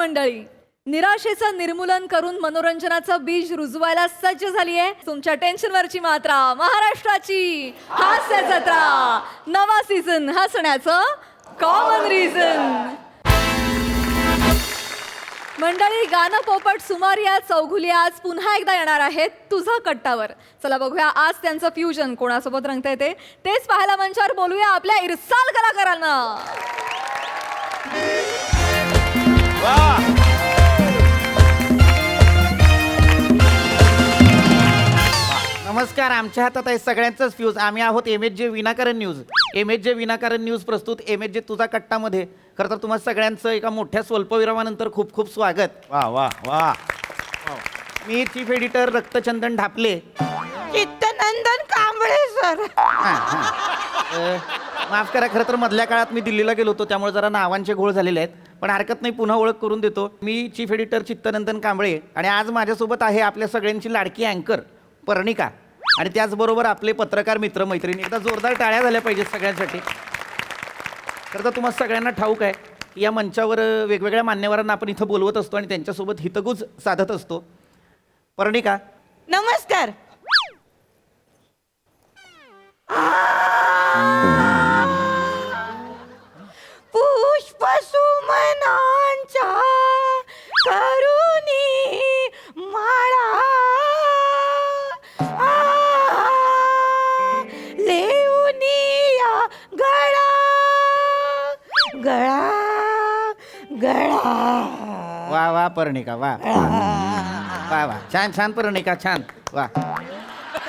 मंडळी, निराशेचं निर्मूलन करून मनोरंजनाचं बीज रुजवायला सज्ज झाली आहे तुमच्या टेन्शनवरची मात्रा, महाराष्ट्राची हास्य जत्रा, नवा सीझन हसण्याचं कॉमन रिझन. मंडळी, गाणं पोपट सुमारिया चौगुलिया आज पुन्हा एकदा येणार आहेत तुझा कट्टावर. चला बघूया आज त्यांचं फ्युजन कोणासोबत रंगतंय तेच पाहायला मंचावर बोलूया आपल्या इरसाल कलाकारांना. नमस्कार. आमच्या हातात आहे सगळ्यांचंच फ्यूज. आम्ही आहोत MHJ विनाकारण न्यूज. MHJ विनाकारण न्यूज प्रस्तुत MHJ तुझा कट्टामध्ये. खरं तर तुम्हा सगळ्यांचं एका मोठ्या स्वल्पविरामानंतर खूप खूप स्वागत. वा वा वा. मी चीफ एडिटर रक्तचंदन ढापले. चित्तनंदन कांबळे सर. माफ करा, खरं तर मधल्या काळात मी दिल्लीला गेलो होतो, त्यामुळे जरा नावांचे घोळ झालेले आहेत. पण हरकत नाही, पुन्हा ओळख करून देतो. मी चीफ एडिटर चित्तनंदन कांबळे आणि आज माझ्यासोबत आहे आपल्या सगळ्यांची लाडकी अँकर पर्णिका आणि त्याचबरोबर आपले पत्रकार मित्र मैत्रिणी. एकदा जोरदार टाळ्या झाल्या पाहिजेत सगळ्यांसाठी. खरं तर तुम्हाला सगळ्यांना ठाऊक आहे की या मंचावर वेगवेगळ्या मान्यवरांना आपण इथं बोलवत असतो आणि त्यांच्यासोबत हितगुज साधत असतो. पर्णिका, नमस्कार. पुष्प सुमनांच्या करुणी माळा लेऊनिया गळा गळा गळा. वा वा पर्णिका, वा वा वा, छान छान पर्णिका, छान, वा.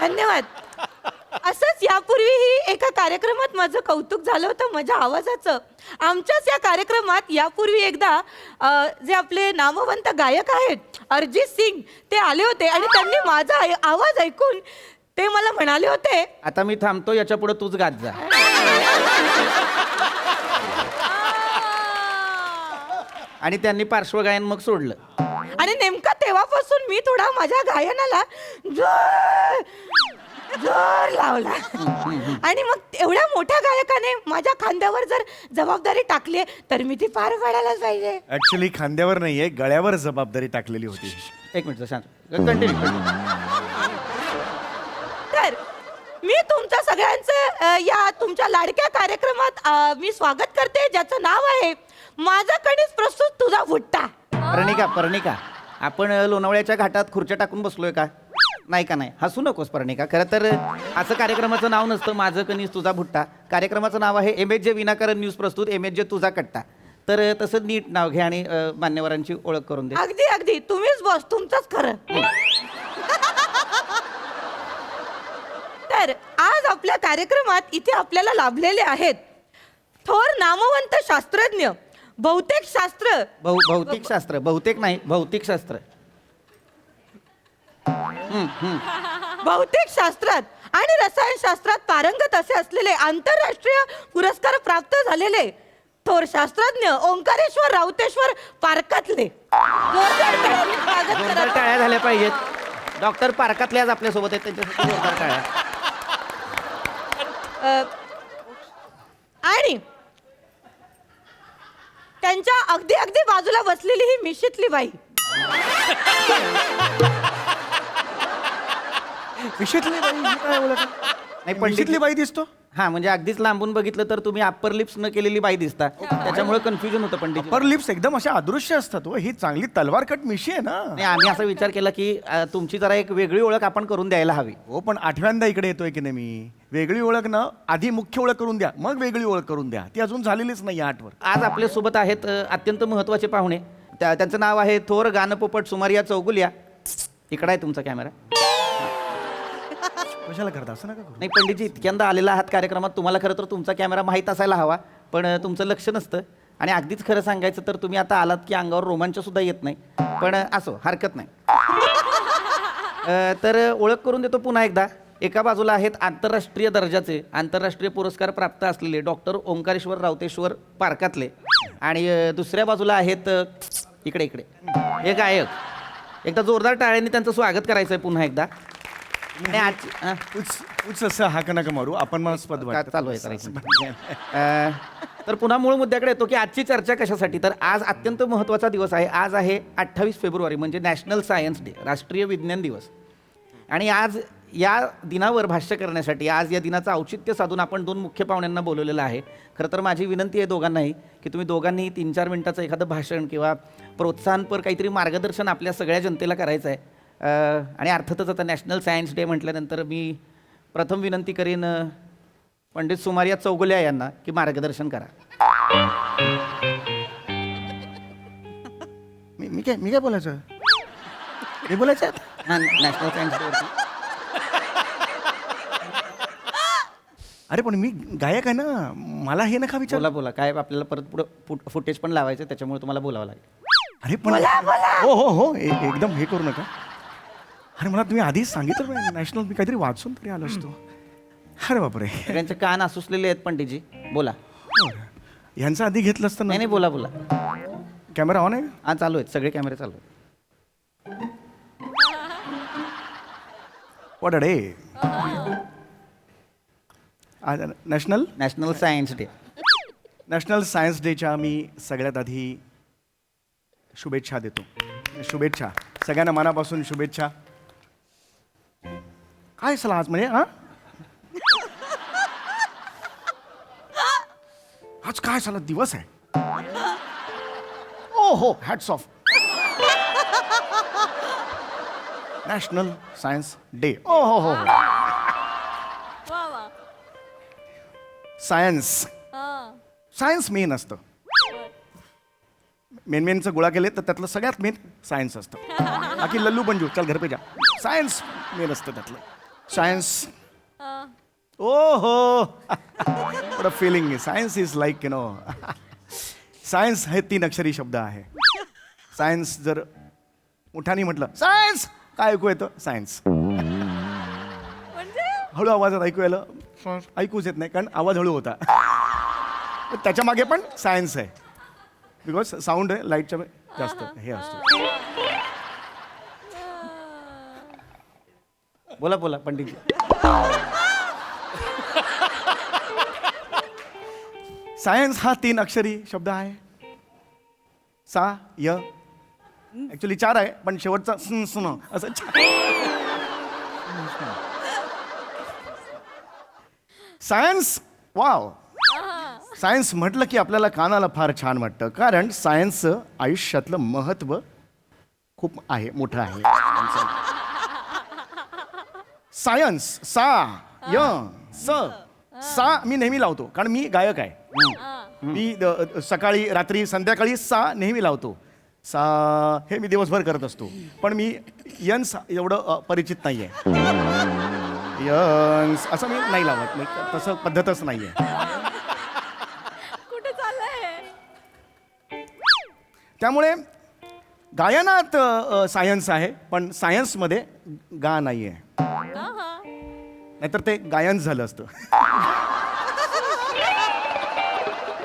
धन्यवाद. असंच यापूर्वीही एका कार्यक्रमात माझं कौतुक झालं होतं माझ्या आवाजाचं. आमच्याच या कार्यक्रमात यापूर्वी एकदा जे आपले नामवंत गायक आहेत अरिजित सिंग ते आले होते आणि त्यांनी माझा आवाज ऐकून ते मला म्हणाले होते, आता मी थांबतो, याच्या पुढे तूच गात जा. आणि त्यांनी पार्श्वगायन मग सोडलं. आणि नेमका तेव्हापासून मी थोडा माझ्या गायनाला जोर जोर लावला. आणि मग एवढ्या मोठ्या गायकाने माझ्या खांद्यावर जर जबाबदारी टाकली तर मी ती पार पाडायलाच पाहिजे. ऍक्च्युली खांद्यावर नाहीये, गळ्यावर जबाबदारी टाकलेली होती. एक मिनिट, शांत, कंटिन्यू. तर मी तुमच्या सगळ्यांचं या तुमच्या लाडक्या कार्यक्रमात मी स्वागत करते, ज्याचं नाव आहे माझा कणीस प्रस्तुत तुझा भुट्टा. पर्णिका, आपण लोणावळ्याच्या घाटात खुर्च्या टाकून बसलोय का? नाही का? नाही, हसू नकोस पर्णिका. खरं तर असं कार्यक्रमाचं नाव नसतं माझं कणीस तुझा भुट्टा. कार्यक्रमाचं नाव आहे MHJ विनाकारण न्यूज प्रस्तुत MHJ तुझा कट्टा. तर तसं नीट नाव घ्या आणि मान्यवरांची ओळख करून दे. अगदी अगदी, तुम्हीच बॉस, तुमचंच खरं. तर आज आपल्या कार्यक्रमात इथे आपल्याला लाभलेले आहेत थोर नामवंत शास्त्रज्ञ, बहुतेकशास्त्र भौतिकशास्त्र, बहुतेक नाही, भौतिकशास्त्र. बहुतेकशास्त्रात आणि रसायनशास्त्रात पारंगत असे असलेले आंतरराष्ट्रीय पुरस्कार प्राप्त झालेले थोर शास्त्रज्ञ ओंकारेश्वर राउतेश्वर पारकातले. जोरदार टाळ्यांनी स्वागत जोरदार करा. टाळ्या झाल्या पाहिजेत. डॉक्टर पारकातले आज आपल्यासोबत आहेत, त्यांच्यासाठी जोरदार टाळ्या. आणि त्यांच्या अगदी अगदी बाजूला बसलेली ही मिशीतली बाई. मिशीतली बाई ही काय ओळख? नाही, मिशीतली बाई दिसतो. हा, म्हणजे अगदीच लांबून बघितलं तर तुम्ही अप्पर लिप्स न केलेली बाई दिसता, त्याच्यामुळे कन्फ्युजन होतं पंडित. अपर लिप्स एकदम अशा अदृश्य असतात. ही चांगली तलवार कट मिशी आहे ना. नाही, आम्ही असा विचार केला की तुमची जरा एक वेगळी ओळख आपण करून द्यायला हवी. हो, पण आठव्यांदा इकडे येतोय की नाही मी. वेगळी ओळख ना, आधी मुख्य ओळख करून द्या, मग वेगळी ओळख करून द्या. ती अजून झालेलीच नाही आठवर. आज आपल्यासोबत आहेत अत्यंत महत्त्वाचे पाहुणे. त्यांचं नाव आहे थोर गाणं पोपट सुमारिया चौगुलिया. इकडं आहे तुमचा कॅमेरा. कशाला करता असं नका करू. नाही पंडितजी, इतक्यांदा आलेला आहात कार्यक्रमात, तुम्हाला खरं तर तुमचा कॅमेरा माहीत असायला हवा, पण तुमचं लक्ष नसतं. आणि अगदीच खरं सांगायचं तर तुम्ही आता आलात की अंगावर रोमांच सुद्धा येत नाही, पण असो, हरकत नाही. तर ओळख करून देतो पुन्हा एकदा. एका बाजूला आहेत आंतरराष्ट्रीय दर्जाचे आंतरराष्ट्रीय पुरस्कार प्राप्त असलेले डॉक्टर ओंकारेश्वर राउतेश्वर पारकातले आणि दुसऱ्या बाजूला आहेत इकडे हे गायक. एकदा जोरदार टाळ्यांनी त्यांचं स्वागत करायचं आहे पुन्हा एकदा. उच असं हाक नका मारू, आपण मला स्पद चालू आहे. तर पुन्हा मूळ मुद्द्याकडे येतो की आजची चर्चा कशासाठी. तर आज अत्यंत महत्त्वाचा दिवस आहे. आज आहे 28 फेब्रुवारी म्हणजे नॅशनल सायन्स डे, राष्ट्रीय विज्ञान दिवस. आणि आज या दिनावर भाष्य करण्यासाठी, आज या दिनाचं औचित्य साधून आपण 2 मुख्य पाहुण्यांना बोलवलेलं आहे. खरं तर माझी विनंती आहे दोघांनाही की तुम्ही दोघांनी 3-4 मिनिटाचं एखादं भाषण किंवा प्रोत्साहनपर काहीतरी मार्गदर्शन आपल्या सगळ्या जनतेला करायचं आहे. आणि अर्थातच आता नॅशनल सायन्स डे म्हटल्यानंतर मी प्रथम विनंती करीन पंडित सुमारिया चौगुल्या यांना की मार्गदर्शन करा. मी काय बोलायचं? मी बोलायचं हां, नॅशनल सायन्स डेवरती. अरे पण मी गायक आहे ना, मला हे नका विचार. बोला बोला, काय आपल्याला परत पुढं फुटेज पण लावायचं, त्याच्यामुळे तुम्हाला बोलावं लागेल. अरे पण हो हो हो एकदम हे करू नका. अरे मला तुम्ही आधीच सांगितलं पाहिजे नॅशनल, मी काहीतरी वाचून तरी आलो असतो. अरे बापरे, सगळ्यांचे कान आसुसलेले आहेत पंडितजी, बोला. यांचं आधी घेतलं असतं नाही ना. नाही, बोला बोला. कॅमेरा ऑन आहे? हां, चालू आहेत, सगळे कॅमेरे चालू आहेत. What a day. आज national science day. National science डेच्या मी सगळ्यात आधी शुभेच्छा देतो. शुभेच्छा सगळ्यांना मनापासून शुभेच्छा. काय सला आज म्हणजे हा आज काय साला दिवस आहे. ओ हो, hats off. National science day. ओ हो हो. वा वा. सायन्स सायन्स मेन असतं. मेनचं गोळा केले तर त्यातलं सगळ्यात मेन सायन्स असतं. बाकी लल्लू पंजू चल घर पे जा. सायन्स मेन असतं त्यातलं. सायन्स. ओ हो. Feeling science is like science हे 3 अक्षरी शब्द आहे. सायन्स जर मोठ्याने म्हटलं सायन्स काय ऐकू येतं? सायन्स. म्हणजे हळू आवाजात ऐकू यायला ऐकूच येत नाही कारण आवाज हळू होता. त्याच्या मागे पण सायन्स आहे. बिकॉज साऊंड आहे लाईटच्या जास्त हे असतं. बोला बोला पंडितजी. सायन्स हा 3 अक्षरी शब्द आहे. सा य ऍक्च्युली 4 आहे पण शेवटचा सुन असं सायन्स. वाव. सायन्स म्हटलं की आपल्याला कानाला फार छान वाटतं कारण सायन्सचं आयुष्यातलं महत्त्व खूप आहे, मोठं आहे. सायन्स सा य स सा मी नेहमी लावतो कारण मी गायक आहे. मी सकाळी रात्री संध्याकाळी सा नेहमी लावतो. सा हे मी दिवसभर करत असतो पण मी यन्स एवढं परिचित नाही आहे. यन्स असं मी नाही लावत, मी तसं पद्धतच नाही आहे. कुठे चाललंय? त्यामुळे गायनात सायन्स आहे पण सायन्समध्ये गा नाही आहे. नाहीतर ते गायन झालं असतं.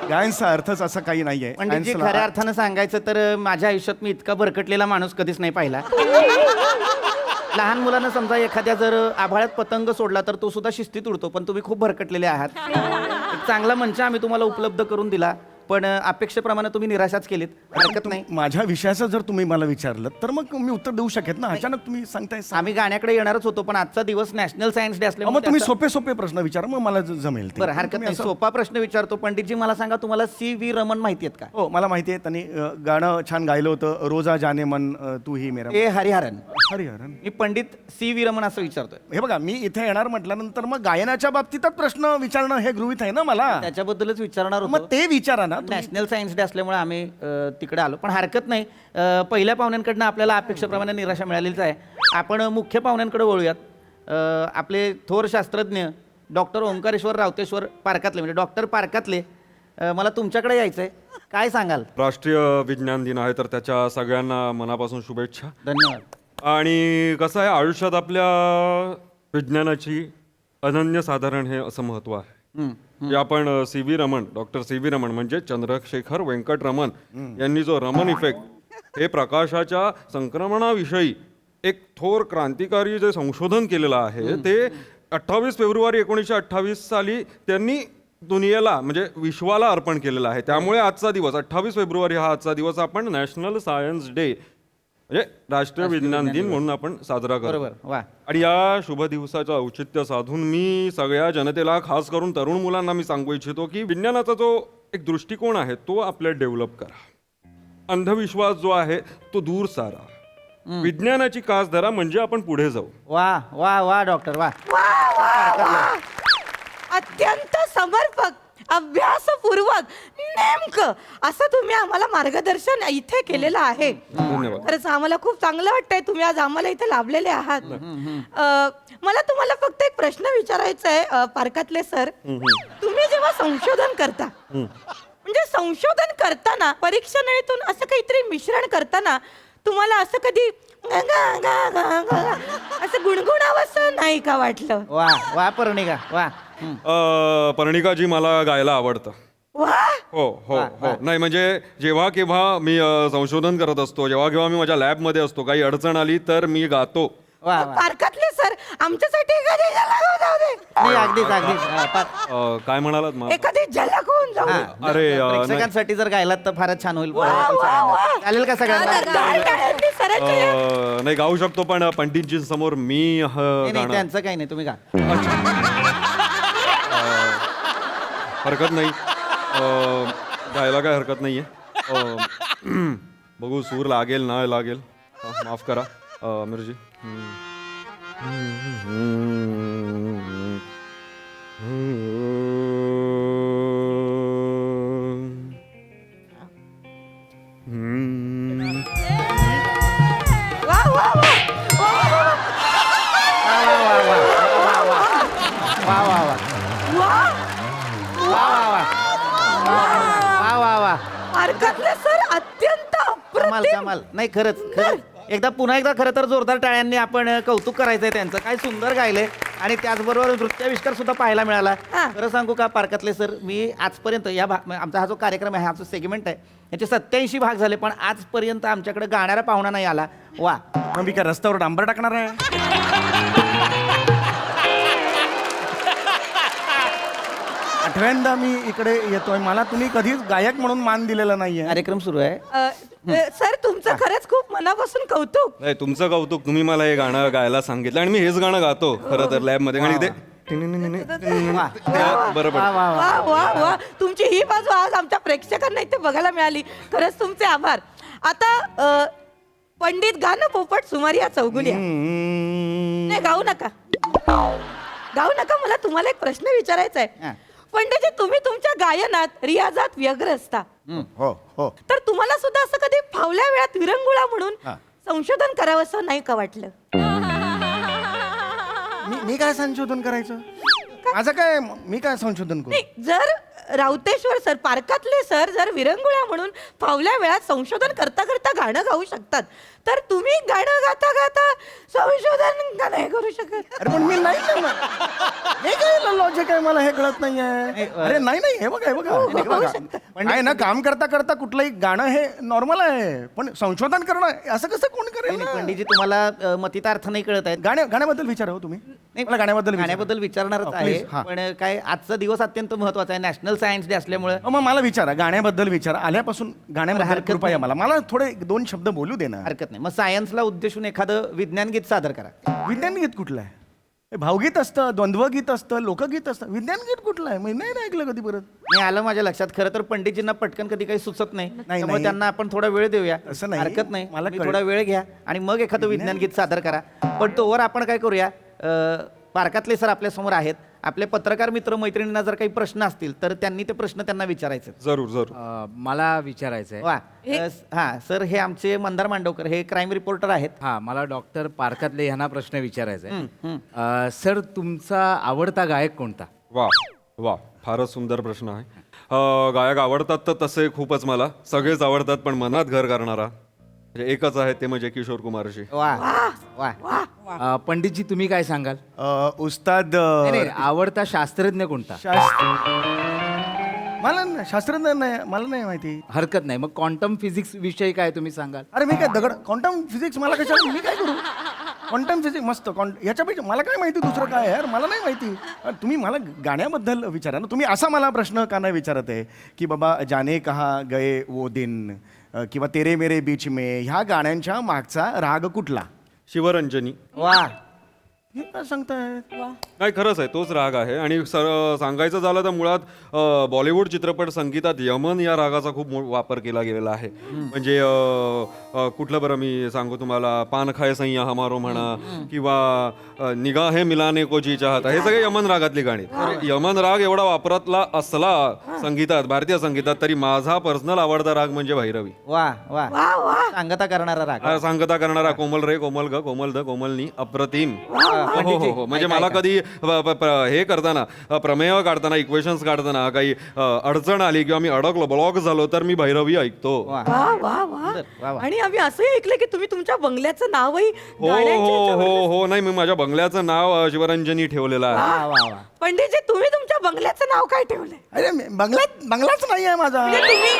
गायनचा अर्थच असं काही नाही आहे. पंडितजी, खऱ्या अर्थानं सांगायचं तर माझ्या आयुष्यात मी इतका भरकटलेला माणूस कधीच नाही पाहिला. लहान मुलांना समजा एखाद्या जर आभाळात पतंग सोडला तर तो सुद्धा शिस्तीत उडतो, पण तुम्ही खूप भरकटलेले आहात. एक चांगला मंच आम्ही तुम्हाला उपलब्ध करून दिला पण अपेक्षेप्रमाणे तुम्ही निराशाच केलीत. हरकत नाही. माझ्या विषयाचं जर तुम्ही मला विचारलं तर मग मी उत्तर देऊ शकेत ना. अचानक तुम्ही सांगताय आम्ही गाण्याकडे येणारच होतो पण आजचा दिवस नॅशनल सायन्स डे मग असल्यामुळे तुम्ही सोपे सोपे प्रश्न विचारा मग मला जमेल ते. बरं, हरकत तुम्ही नाही. असं- सोपा प्रश्न विचारतो. पंडितजी, मला सांगा, तुम्हाला C.V. रमन माहिती आहेत का? हो मला माहिती आहे. त्यांनी गाणं छान गायलं होतं, रोजा जाने मन तू ही मेरा. ए हरिहरन. हरिहरन. मी पंडित C.V. रमन असं विचारतोय. हे बघा मी इथे येणार म्हटल्यानंतर मग गायनाच्या बाबतीतच प्रश्न विचारणं हे गृहीत आहे ना मला. त्याच्याबद्दलच विचारणार मग होतो. ते विचारा ना तुम्ही. नॅशनल सायन्स डे असल्यामुळे आम्ही तिकडे आलो पण हरकत नाही. पहिल्या पाहुण्यांकडनं आपल्याला अपेक्षेप्रमाणे निराशा मिळालेलीच आहे. आपण मुख्य पाहुण्यांकडे वळूयात. आपले थोर शास्त्रज्ञ डॉक्टर ओंकारेश्वर रावतेश्वर पारकातले म्हणजे डॉक्टर पारकातले, मला तुमच्याकडे यायचं आहे. काय सांगाल? राष्ट्रीय विज्ञान दिन आहे तर त्याच्या सगळ्यांना मनापासून शुभेच्छा. धन्यवाद. आणि कसं आहे, आयुष्यात आपल्या विज्ञानाची अनन्यसाधारण हे असं महत्त्व आहे. जे आपण C.V. Raman, doctor C.V. Raman म्हणजे चंद्रशेखर वेंकट रमन यांनी जो रमन इफेक्ट हे प्रकाशाच्या संक्रमणाविषयी एक थोर क्रांतिकारी जे संशोधन केलेलं आहे ते 28 फेब्रुवारी 1928 साली त्यांनी दुनियेला म्हणजे विश्वाला अर्पण केलेला आहे. त्यामुळे आजचा दिवस 28 फेब्रुवारी हा आजचा दिवस आपण नॅशनल सायन्स डे म्हणजे राष्ट्रीय विज्ञान दिन म्हणून आपण साजरा करतो. बरोबर, वा. आणि या शुभ दिवसाचं औचित्य साधून मी सगळ्या जनतेला, खास करून तरुण मुलांना मी सांगू इच्छितो की विज्ञानाचा जो एक दृष्टिकोन आहे तो आपल्यात डेव्हलप करा. अंधविश्वास जो आहे तो दूर सारा. विज्ञानाची कास धरा म्हणजे आपण पुढे जाऊ. वा वा वा डॉक्टर वा. अत्यंत समर्पक, अभ्यासपूर्वक, नेमकं असं तुम्ही आम्हाला मार्गदर्शन इथे केलेलं आहे. धन्यवाद. खरंच आम्हाला खूप चांगलं वाटतंय तुम्ही आज आम्हाला इथे लाभलेले आहात. मला तुम्हाला फक्त एक प्रश्न विचारायचा आहे पार्कातले सर. तुम्ही जेव्हा संशोधन करता म्हणजे संशोधन करताना परीक्षणेतून असं काहीतरी मिश्रण करताना तुम्हाला असं कधी असं गुणगुणावंसं नाही का वाटलं? वा वा पर्णिका वा. पर्णिकाजी मला गायला आवडतं. वा, हो हो हो. नाही म्हणजे जेव्हा केव्हा मी संशोधन करत असतो, जेव्हा केव्हा मी माझ्या लॅबमध्ये असतो, काही अडचण आली तर मी गातो. वा वा. पार्कातले सर आमच्यासाठी एखादी झलक जाऊ दे. नाही, अगदीच अगदीच. काय म्हणालात मग? एखादी झलक होऊन जाऊ दे. हा, अरे, प्रेक्षकांसाठी जर गायलात तर फारच छान होईल. वा, वा, वा. चालेल का सगळ्यांना? टाळ्यांनी सरांच्या या- नाही गाऊ शकतो पण पंडितजी समोर मी नाही, नाही, गाणं त्यांचं काही नाही, तुम्ही गा. हरकत नाही. गायला काय हरकत नाहीये. बघू सूर लागेल ना लागेल. माफ करा अमीरजी. वा, वा, वा. वा वा वा. वा, वा वा वा वा वा. पार्कातले सर अत्यंत कमाल अप्रतिम. कमाल. नाही खरंच खरंच एकदा पुन्हा एकदा खरं तर जोरदार टाळ्यांनी आपण कौतुक करायचंय त्यांचं. काय सुंदर गायलंय आणि त्याचबरोबर नृत्याविष्कार सुद्धा पाहायला मिळाला. हा. खरं सांगू का पार्कातले सर, मी आजपर्यंत या आमचा हा जो कार्यक्रम आहे, हा जो सेगमेंट आहे, याचे 87 भाग झाले पण आजपर्यंत आमच्याकडे गाणारा पाहुणा नाही आला. वा. मग मी काय रस्त्यावर डांबर टाकणार आहे? आठव्यांदा मी इकडे येतोय. मला तुम्ही कधीच गायक म्हणून मान दिलेला नाहीये. कार्यक्रम सुरू आहे. सर तुमचं खरंच खूप मनापासून कौतुक. नाही तुमचं कौतुक. तुम्ही मला हे गाणं गायला सांगितलं आणि मी हेच गाणं गातो खरं तर लॅबमध्ये. आणि ते बरोबर. वा वा वा. वा वा वा. तुमची ही बाजू आज आमच्या प्रेक्षकांना इथे बघायला मिळाली. खरंच तुमचे आभार. आता पंडित गाणं पोपट सुमारिया चौगुलिया. नाही गाऊ नका, गाऊ नका. मला तुम्हाला एक प्रश्न विचारायचा आहे. हा. पंडितजी तुम्ही तुमच्या गायनात रियाजात व्यग्र असता, हो हो. तर तुम्हाला सुद्धा असं कधी फावल्या वेळात विरंगुळा म्हणून हा. संशोधन करावं असं नाही का वाटलं? मी काय संशोधन करायचं? माझं काय, मी काय संशोधन करू? नाही, जर राऊतेश्वर सर, पार्कातले सर जर विरंगुळा म्हणून फावल्या वेळात संशोधन करता करता गाणं गाऊ शकतात, तर तुम्ही गाणं गाता गाता संशोधन का नाही करू शकत? अरे पण मी नाही ना. हे काय लॉजिक आहे, मला हे कळत नाहीये. अरे नाही नाही, हे बघा हे बघा. हे बघा. आहे ना, काम करता करता कुठलंही गाणं हे नॉर्मल आहे, पण संशोधन करणं असं कसं कोण करेल नाही, ना? पंडितजी तुम्हाला मतीचा अर्थ नाही कळत आहेत. गाण्याबद्दल विचारा हो तुम्ही. मला गाण्याबद्दल विचारा. गाण्याबद्दल विचारणारच हो, आहे. please, हा. पण काय आजचा दिवस अत्यंत महत्वाचा आहे, नॅशनल सायन्स डे असल्यामुळे. मग मला विचारा, गाण्याबद्दल विचारा. आल्यापासून गाण्याबद्दल हरकत कृपया नाही. मला थोडे 2 शब्द बोलू दे ना. हरकत नाही. मग सायन्सला उद्देशून एखादं विज्ञान गीत सादर करा. विज्ञान गीत कुठलं आहे? हे भावगीत असतं, द्वंद्वगीत असतं, लोकगीत असतं. विज्ञान गीत कुठलं आहे? मी नाही ऐकलं कधी परत. नाही आलं माझ्या लक्षात. खरं तर पंडितजींना पटकन कधी काही सुचत नाही, त्यामुळे नाही. त्यांना आपण थोडा वेळ देऊया. असं नाही. हरकत नाही. मला तुम्ही कळ- थोडा वेळ घ्या आणि मग एखादं विज्ञान गीत सादर करा. पण तोवर आपण काय करूया, पार्कातले सर आपल्या समोर आहेत. आपले पत्रकार मित्र मैत्रिणींना जर काही प्रश्न असतील तर त्यांनी ते प्रश्न त्यांना विचारायचे. जरूर जरूर. मला विचारायचं आहे. वा. हा सर, हे आमचे मंदार मांडवकर, हे क्राईम रिपोर्टर आहेत. हा, मला डॉक्टर पारकातले यांना प्रश्न विचारायचा आहे. सर, तुमचा आवडता गायक कोणता? वा वा, फारच सुंदर प्रश्न आहे. गायक आवडतात तर तसे खूपच मला, सगळेच आवडतात, पण मनात घर करणारा म्हणजे एकच आहे, ते म्हणजे किशोर कुमारजी. वा वा. पंडितजी तुम्ही काय सांगाल? उस्ताद नाही, नाही, आवडता शास्त्रज्ञ कोणता? मला शास्त्रज्ञ नाही, मला नाही माहिती. हरकत नाही, मग क्वांटम फिजिक्स विषयी काय तुम्ही सांगाल? अरे मी काय दगड, क्वांटम फिजिक्स मला कशाला, मी काय करू? क्वांटम फिजिक्स मस्त ह्याच्यापेक्षा मला काय माहिती दुसरं काय आहे यार, मला नाही माहिती. तुम्ही मला गाण्याबद्दल विचारा ना. तुम्ही असा मला प्रश्न का नाही विचारत आहे की बाबा जाने कहा गए वो दिन किंवा तेरे मेरे बीच में ह्या गाण्यांच्या मागचा राग कुठला? शिवरंजनी. वा. हे काय सांगताय? नाही, खरंच आहे, तोच राग आहे. आणि सांगायचं झालं तर मुळात बॉलिवूड चित्रपट संगीतात यमन या रागाचा खूप वापर केला गेलेला आहे. म्हणजे कुठलं बरं मी सांगू तुम्हाला, पान खाय सैया हमारो म्हणा किंवा निगाहे मिलाने को जी चाहता, हे सगळे यमन रागातली गाणी. तर यमन राग एवढा वापरातला असला संगीतात, भारतीय संगीतात, तरी माझा पर्सनल आवडता राग म्हणजे भैरवी. वा वा. वा वा. सांगता करणारा राग. सांगता करणारा, कोमल रे कोमल ग कोमल द कोमलनी, अप्रतिम. हो हो हो. म्हणजे मला कधी हे करताना, प्रमेय काढताना, इक्वेशन्स काढताना काही अडचण आली किंवा मी अडकलो, ब्लॉक झालो, तर मी भैरवी ऐकतो. वा. वा वा वा. वा वा. आणि आम्ही असंही ऐकलं की तुम्ही तुमच्या बंगल्याचं नावही हो गाण्याच्या हो ह्याच्यावर- हो हो. नाही, मी माझ्या बंगल्याचं नाव शिवरंजनी ठेवलेलं आहे. वा वा वा. पंडितजी, तुम्ही तुमच्या बंगल्याचं नाव काय ठेवलंय? अरे बंगलाच नाही आहे माझा. म्हणजे तुम्ही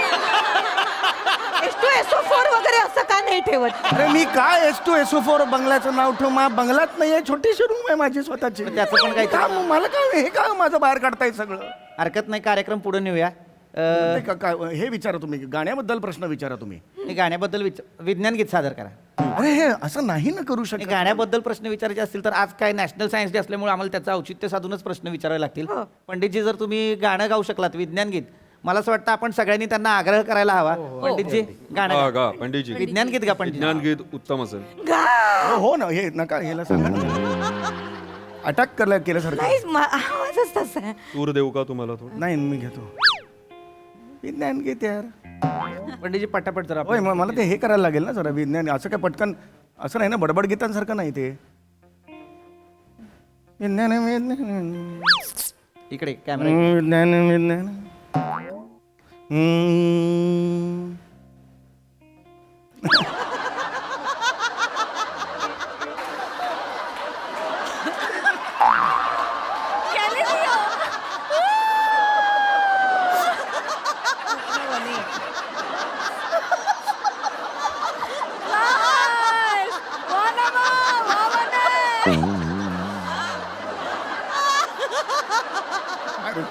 S2SO4 वगैरे असं का नाही ठेवत? अरे मी काय S2SO4 बंगल्याचं नाव ठेवू? बंगलात नाही आहे, छोटीशी रूम आहे माझी स्वतःची. त्याचं पण काही का मला काय हे काय माझं बाहेर काढताय सगळं? हरकत नाही, कार्यक्रम पुढे नेऊया. हे विचारा तुम्ही, गाण्याबद्दल प्रश्न विचारा तुम्ही. हे गाण्याबद्दल विज्ञान गीत सादर करा. अरे हे असं नाही ना करू हे शकत. गाण्याबद्दल प्रश्न विचारायचे असतील तर आज काय नॅशनल सायन्स डे असल्यामुळे आम्हाला त्याचं औचित्य साधूनच प्रश्न विचारावे लागतील. पंडितजी, जर तुम्ही गाणं गाऊ शकलात विज्ञान गीत, मला असं वाटतं आपण सगळ्यांनी त्यांना आग्रह करायला हवा. पंडितजी, गाणं गा गा. गा पंडितजी. विज्ञान गीत गा पंडित. विज्ञान गीत उत्तम असेल. हो ना, हे नका ह्याला सांगा ना. अटॅक केल्यासारखं. नाही, आवाजच तसा आहे. सूर देऊ का तुम्हाला थोडं? नाही, मी घेतो विज्ञान गीत यार. पंडितजी पटापट जरा. होय, मला ते हे करायला लागेल ना जरा. विज्ञान असं काय पटकन असं नाही ना, बडबड गीतांसारखं नाही ते. विज्ञान इकडे कॅमेरा. विज्ञान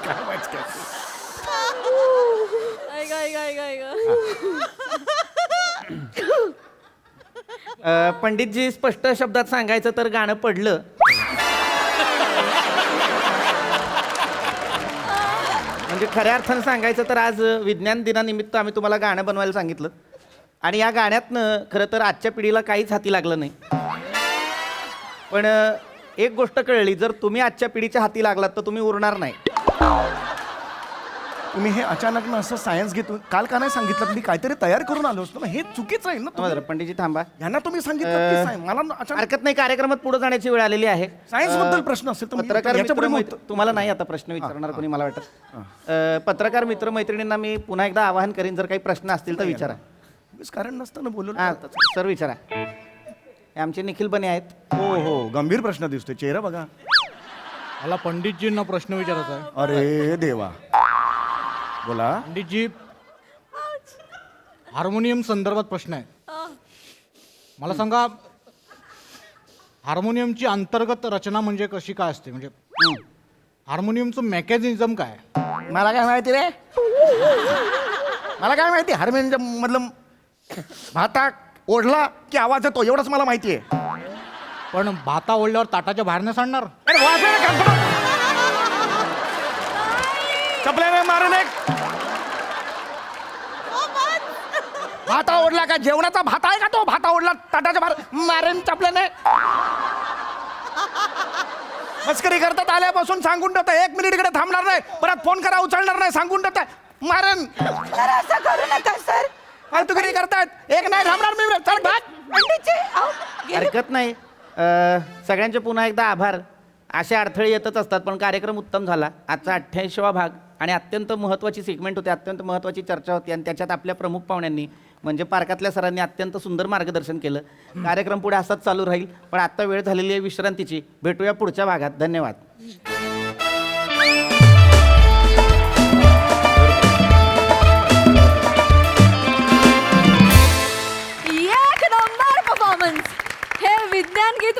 काय वाचतं? पंडितजी, स्पष्ट शब्दात सांगायचं तर गाणं पडलं. म्हणजे खऱ्या अर्थानं सांगायचं तर आज विज्ञान दिनानिमित्त आम्ही तुम्हाला गाणं बनवायला सांगितलं आणि या गाण्यातनं खरं तर आजच्या पिढीला काहीच हाती लागलं नाही. पण एक गोष्ट कळली, जर तुम्ही आजच्या पिढीच्या हाती लागलात तर तुम्ही उरणार नाही. तुम्ही हे अचानक ना असं सायन्स घेतो, काल का नाही सांगितलं? मी काहीतरी तयार करून आलो असतो ना. हे चुकीचं आहे ना. बरं, पंडितजी थांबा. यांना तुम्ही सांगितलं की मला अचानक हरकत नाही, कार्यक्रमात पुढे जाण्याची वेळ आलेली आहे. सायन्स बद्दल प्रश्न असेल तर मी पत्रकार याच्यापुढे तुम्हाला नाही आता प्रश्न विचारणार कोणी मला वाटत. पत्रकार मित्र मैत्रिणींना मी पुन्हा एकदा आवाहन करीन, जर काही प्रश्न असतील तर विचारा. कारण नसताना बोलू. हा सर विचारा. हे आमचे निखिल बने आहेत. हो हो, गंभीर प्रश्न दिसतोय, चेहरा बघा. मला पंडितजींना प्रश्न विचारायचा आहे. अरे देवा, बोला. पंडितजी, हार्मोनियम संदर्भात प्रश्न आहे. मला सांगा, हार्मोनियमची अंतर्गत रचना म्हणजे कशी काय असते? म्हणजे हार्मोनियमचं मेकॅनिझम काय आहे? मला काय माहिती रे? मला काय माहिती? हार्मोनियम मधलं भाता ओढला की आवाज येतो, एवढंच मला माहिती आहे. पण भाता ओढल्यावर ताटाच्या बाहेर नाही सांडणार? अरे वाजव ना, काम चपल्याने मारून एक भाता ओढला का? जेवणाचा भाता आहे का तो? भाता ओढला ताटाच्या बाहेर मारेन चपल्याने. मस्करी करतात, आल्यापासून सांगून ठेवता 1 मिनिट इकडे थांबणार नाही, परत फोन करा उचलणार नाही, सांगून ठेवता मारेन. सर, असं करू नका सर. फालतुगिरी करतायत, एक नाही थांबणार मी. चल भाग. पंडितजी, अहो, गेले. हरकत नाही. सगळ्यांचे पुन्हा एकदा आभार. असे अडथळे येतच असतात, पण कार्यक्रम उत्तम झाला. आजचा 88वा भाग आणि अत्यंत महत्त्वाची सेगमेंट होती, अत्यंत महत्त्वाची चर्चा होती आणि त्याच्यात आपल्या प्रमुख पाहुण्यांनी म्हणजे पार्कातल्या सरांनी अत्यंत सुंदर मार्गदर्शन केलं. कार्यक्रम पुढे असाच चालू राहील, पण आत्ता वेळ झालेली आहे विश्रांतीची. भेटूया पुढच्या भागात. धन्यवाद. एक नंबर परफॉर्मन्स. हे विज्ञान गीत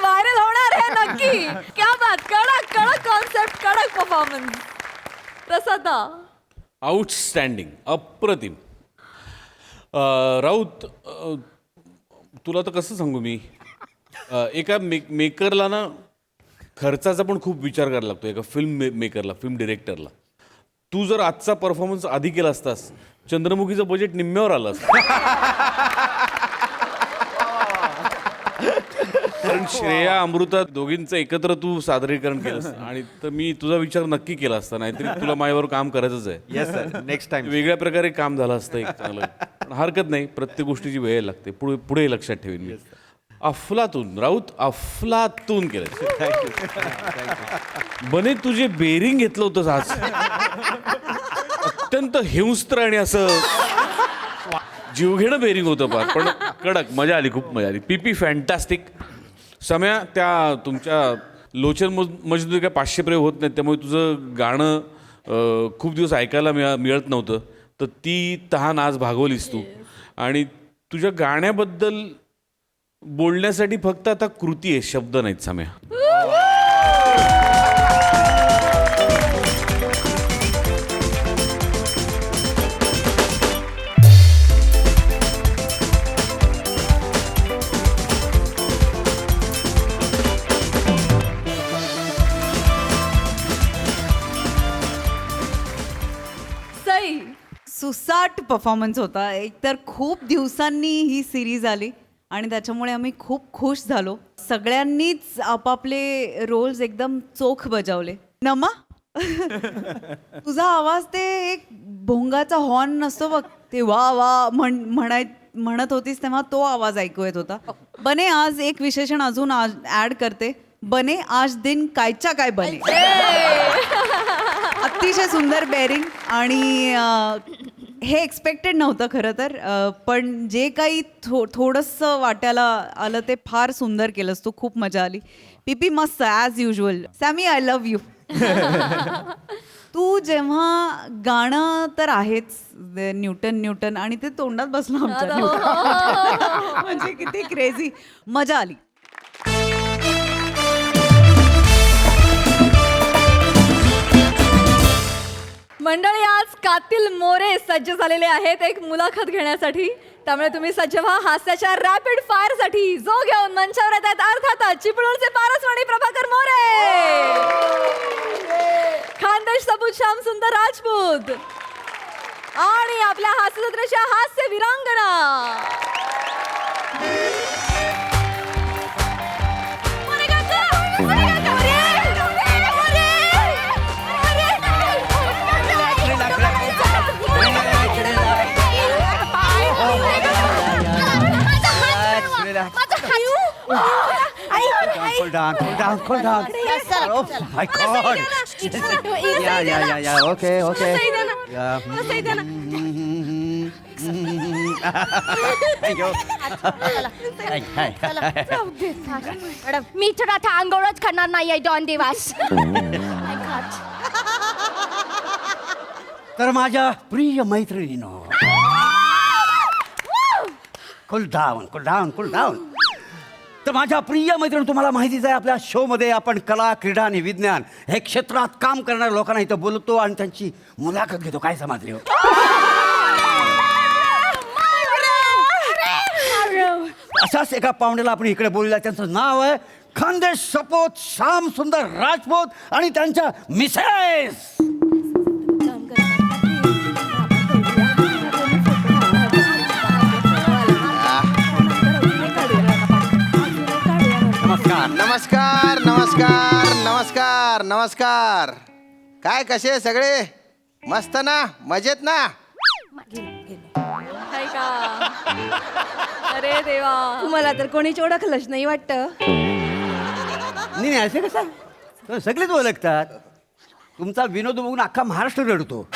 आउटस्टँडिंग, अप्रतिम. राऊत, तुला तर कसं सांगू मी, एका मेकरला ना खर्चाचा पण खूप विचार करायला लागतो, एका मेकरला, फिल्म डिरेक्टरला. तू जर आजचा परफॉर्मन्स आधी केला असतास, चंद्रमुखीचं बजेट निम्म्यावर आलं असतं. कारण श्रेया, अमृता दोघींचं एकत्र तू सादरीकरण केलंस, आणि तर मी तुझा विचार नक्की केला असता, नाहीतरी तुला माझ्यावर काम करायचंच आहे. Yes sir, next time. वेगळ्या प्रकारे काम झालं असतं एक चांगलं. पण हरकत नाही, प्रत्येक गोष्टीची वेळ लागते. पुढे लक्षात ठेवीन मी. अफलातून राऊत, अफलातून केलं. बने तुझे बेरिंग घेतलं होतं आज, अत्यंत हिंस्त्र आणि असं जीवघेणं बेरिंग होतं फार, पण कडक. मजा आली, खूप मजा आली. पीपी फॅन्टॅस्टिक. सम्या, त्या तुमच्या लोचन मजदूर काय 500 प्रयोग होत नाहीत, त्यामुळे तुझं गाणं खूप दिवस ऐकायला मिळत नव्हतं, तर ती तहान आज भागवलीस तू. आणि तुझ्या गाण्याबद्दल बोलण्यासाठी फक्त आता कृती आहे, शब्द नाहीत सम्या. सई, सुसाट परफॉर्मन्स होता. एकतर खूप दिवसांनी ही सिरीज आली आणि त्याच्यामुळे आम्ही खूप खुश झालो. सगळ्यांनीच आपापले रोल्स एकदम चोख बजावले. नमा तुझा आवाज ते एक भोंगाचा हॉर्न नसतो बघ, ते वा वा म्हणत होतीस तेव्हा तो आवाज ऐकू येत होता. बने, आज एक विशेषण अजून ऍड करते. बने आज दिन कायच्या काय बने. अतिशय सुंदर बेरिंग. आणि हे एक्सपेक्टेड नव्हतं खरं तर, पण जे काही थोडंसं वाट्याला आलं ते फार सुंदर केलंस तू. खूप मजा आली. पीपी मस्त as usual. Sammy, I love you. तू जेव्हा गाणं तर आहेच, न्यूटन आणि ते तोंडात बसलं आमच्या. म्हणजे किती क्रेझी. मजा आली. मंडळी, आज कातील मोरे सज्ज झालेले आहेत एक मुलाखत घेण्यासाठी. त्यामुळे तुम्ही सज्ज व्हा हास्याच्या रॅपिड फायर साठी. जो घेऊन मंचावर येतात अर्थातच चिपळूणचे पारसवाडी प्रभाकर मोरे, खानदेश सबूत श्याम सुंदर राजपूत आणि आपल्या हास्यजत्रेच्या हास्य विरांगना Cool down. Oh my God. Yeah. Okay. Yeah. Thank you. Madam, मी तर आता आंघोळच करणार नाही आहे 2 दिवस. तर माझ्या प्रिय मैत्रिणीनो, कूल डाऊन. तर माझ्या प्रिय मैत्रिणी, तुम्हाला माहितीच आहे आपल्या शोमध्ये आपण कला, क्रीडा आणि विज्ञान हे क्षेत्रात काम करणाऱ्या लोकांना इथं बोलतो आणि त्यांची मुलाखत घेतो. काय समजले हो? अशाच एका पाहुण्याला आपण इकडे बोलूया. त्यांचं नाव आहे खानदेश सपूत श्याम सुंदर राजपूत आणि त्यांच्या मिसेस. नमस्कार. काय कसे सगळे? मस्त ना, मजेत ना? काय का? अरे देवा, तुम्हाला तर कोणीच ओळखलंच नाही वाटतं. नाही असे कसं, सगळेच ओळखतात. तुमचा विनोद बघून अख्खा महाराष्ट्र रडतो.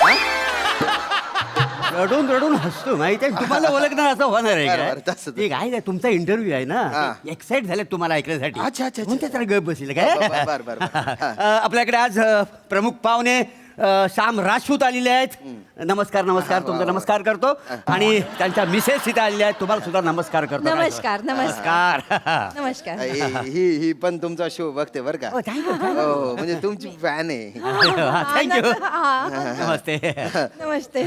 रडून हसतो. माहिती आहे, तुम्हाला ओळखणार असं होणार आहे बरोबर, का? तसंच. ठीक आहे, तुमचा इंटरव्ह्यू आहे ना, एक्साइट झाले तुम्हाला ऐकण्यासाठी. अच्छा. म्हणून ते जरा गप बसले काय. बर. आपल्याकडे आज प्रमुख पाहुणे श्याम राजपूत आलेले आहेत. नमस्कार नमस्कार, तुमचा नमस्कार करतो. आणि त्यांच्या मिसेस इथे आलेल्या आहेत, तुम्हाला सुद्धा नमस्कार करतो. नमस्कार, नमस्कार. नमस्कार. ही पण तुमचा शो बघते बरं का. हो, म्हणजे तुमची फॅन आहे. थँक्यू. नमस्ते. नमस्ते.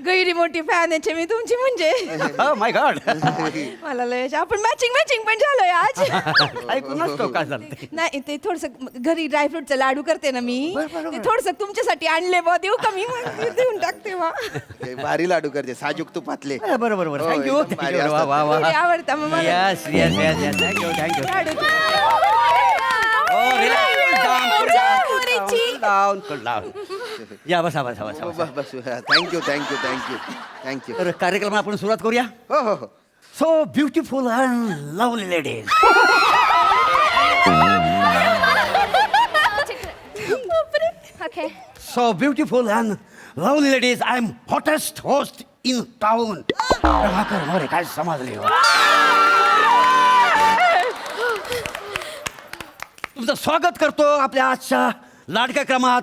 गैरी मोठी फॅन आहे मी तुमची, म्हणजे माय गॉड. मला लय आपण मॅचिंग पण झालोय आज. ऐकून नसतो काय झालं. नाही ते थोडस घरी ड्रायफ्रूटचा लाडू करते ना मी, ते थोडस तुमच्यासाठी आणले बा, देऊ का मी? मग देऊन टाकते बा. भारी लाडू करते, साजूक तुपातले. बरोबर बरोबर. हो, थँक्यू. एकदम भारी वा वा वा. ते आवडतं मग मला. Yes yes yes yes. Thank you thank you. Laddoo. या बसा बसा बसा बसा. बस थँक्यू थँक्यू थँक्यू थँक्यू. तर कार्यक्रम आपण सुरुवात करूया. हो हो हो. So beautiful and lovely ladies. Okay. So beautiful and lovely ladies, I am hottest host in town. Prabhakar More, काय समजले हो? तुमचं स्वागत करतो आपल्या आजच्या लाडक्या क्रमात.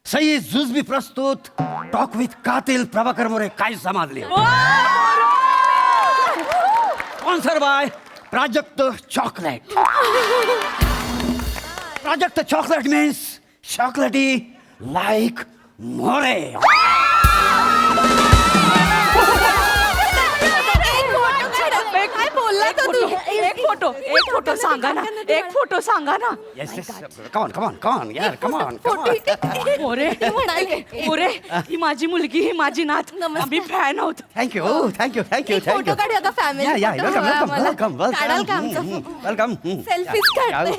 सई जुजबी प्रस्तुत टॉक विथ कातील प्रभाकर मोरे, काय समजले? Sponsor by Prajakt chocolate. Prajakt chocolate means चॉकलेटी लाईक मोरे. काय बोलला तर तू? एक फोटो सांगा ना, एक फोटो सांगा ना. Yes yes, come on come on come on यार, कमॉन कमॉन. मोरे, ही माझी मुलगी, ही माझी नात, आम्ही फॅन आहोत. Thank you thank you thank you photo thank you. काढूया का फॅमिली? या या, वेलकम वेलकम वेलकम काढाल का आमचा वेलकम वेलकम. सेल्फीज काढते.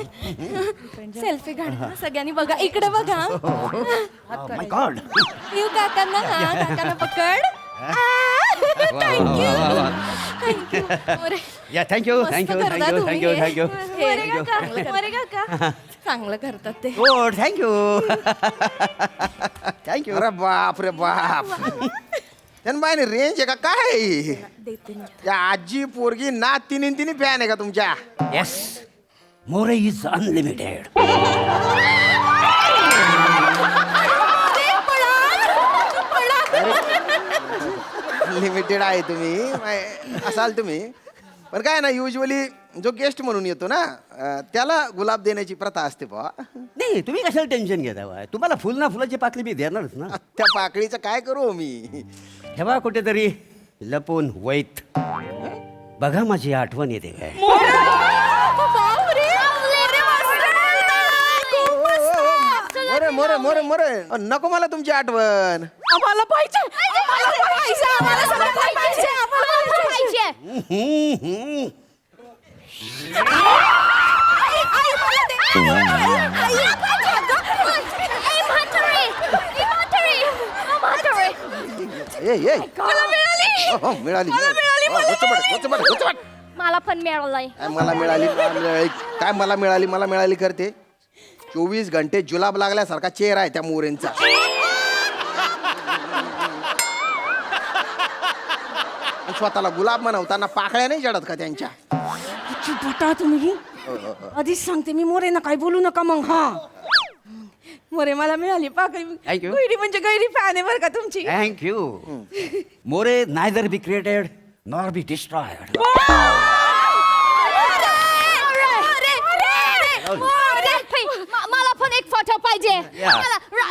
सेल्फी काढा सगळ्यांनी, बघा इकडे बघा. माय गॉड. येऊ काकांना, हा काकांना पकड. थँक्यू. या thank you thank you thank you thank you thank you. चांगलं करतात ते. Good thank you thank you. अरे बाप रे बाप. त्यांना बाईने रेंज आहे का काय? त्या आजी पोरगी नात तिन्ही फॅन आहे का तुमच्या? Yes, More is unlimited. Limited आहे तुम्ही, असाल तुम्ही. पण काय ना, युजली जो गेस्ट म्हणून येतो ना, त्याला गुलाब देण्याची प्रथा असते बा. नाही, तुम्ही कशाला टेन्शन घेता बा? तुम्हाला फुल ना फुलाची पाकळी मी देणारच ना. त्या पाकळीचं काय करू मी? हे बा कुठेतरी लपून वैत बघा, माझी आठवण येते काय? मोरे मोरे मोरे मोरे, नको मला तुमची आठवण. आम्हाला पाहिजे. मिळाली. मला पण मिळालंय. मला मिळाली काय? मला मिळाली करते. 24 घंटे जुलाब लागल्यासारखा चेहरा आहे त्या मोरेंचा. स्वतःला गुलाब म्हणवताना पाकळ्या नाही जडत का त्यांच्या? बटा तुम्ही आधीच सांगते मी, मोरेंना काय बोलू नका मग. हा मोरे, मला मिळाली पाकळी. Thank you. गैरी म्हणजे गैरी फॅन आहे बरं का तुमची. Thank you. More neither be created nor be destroyed. मला पण एक फोटो पाहिजे. Yeah.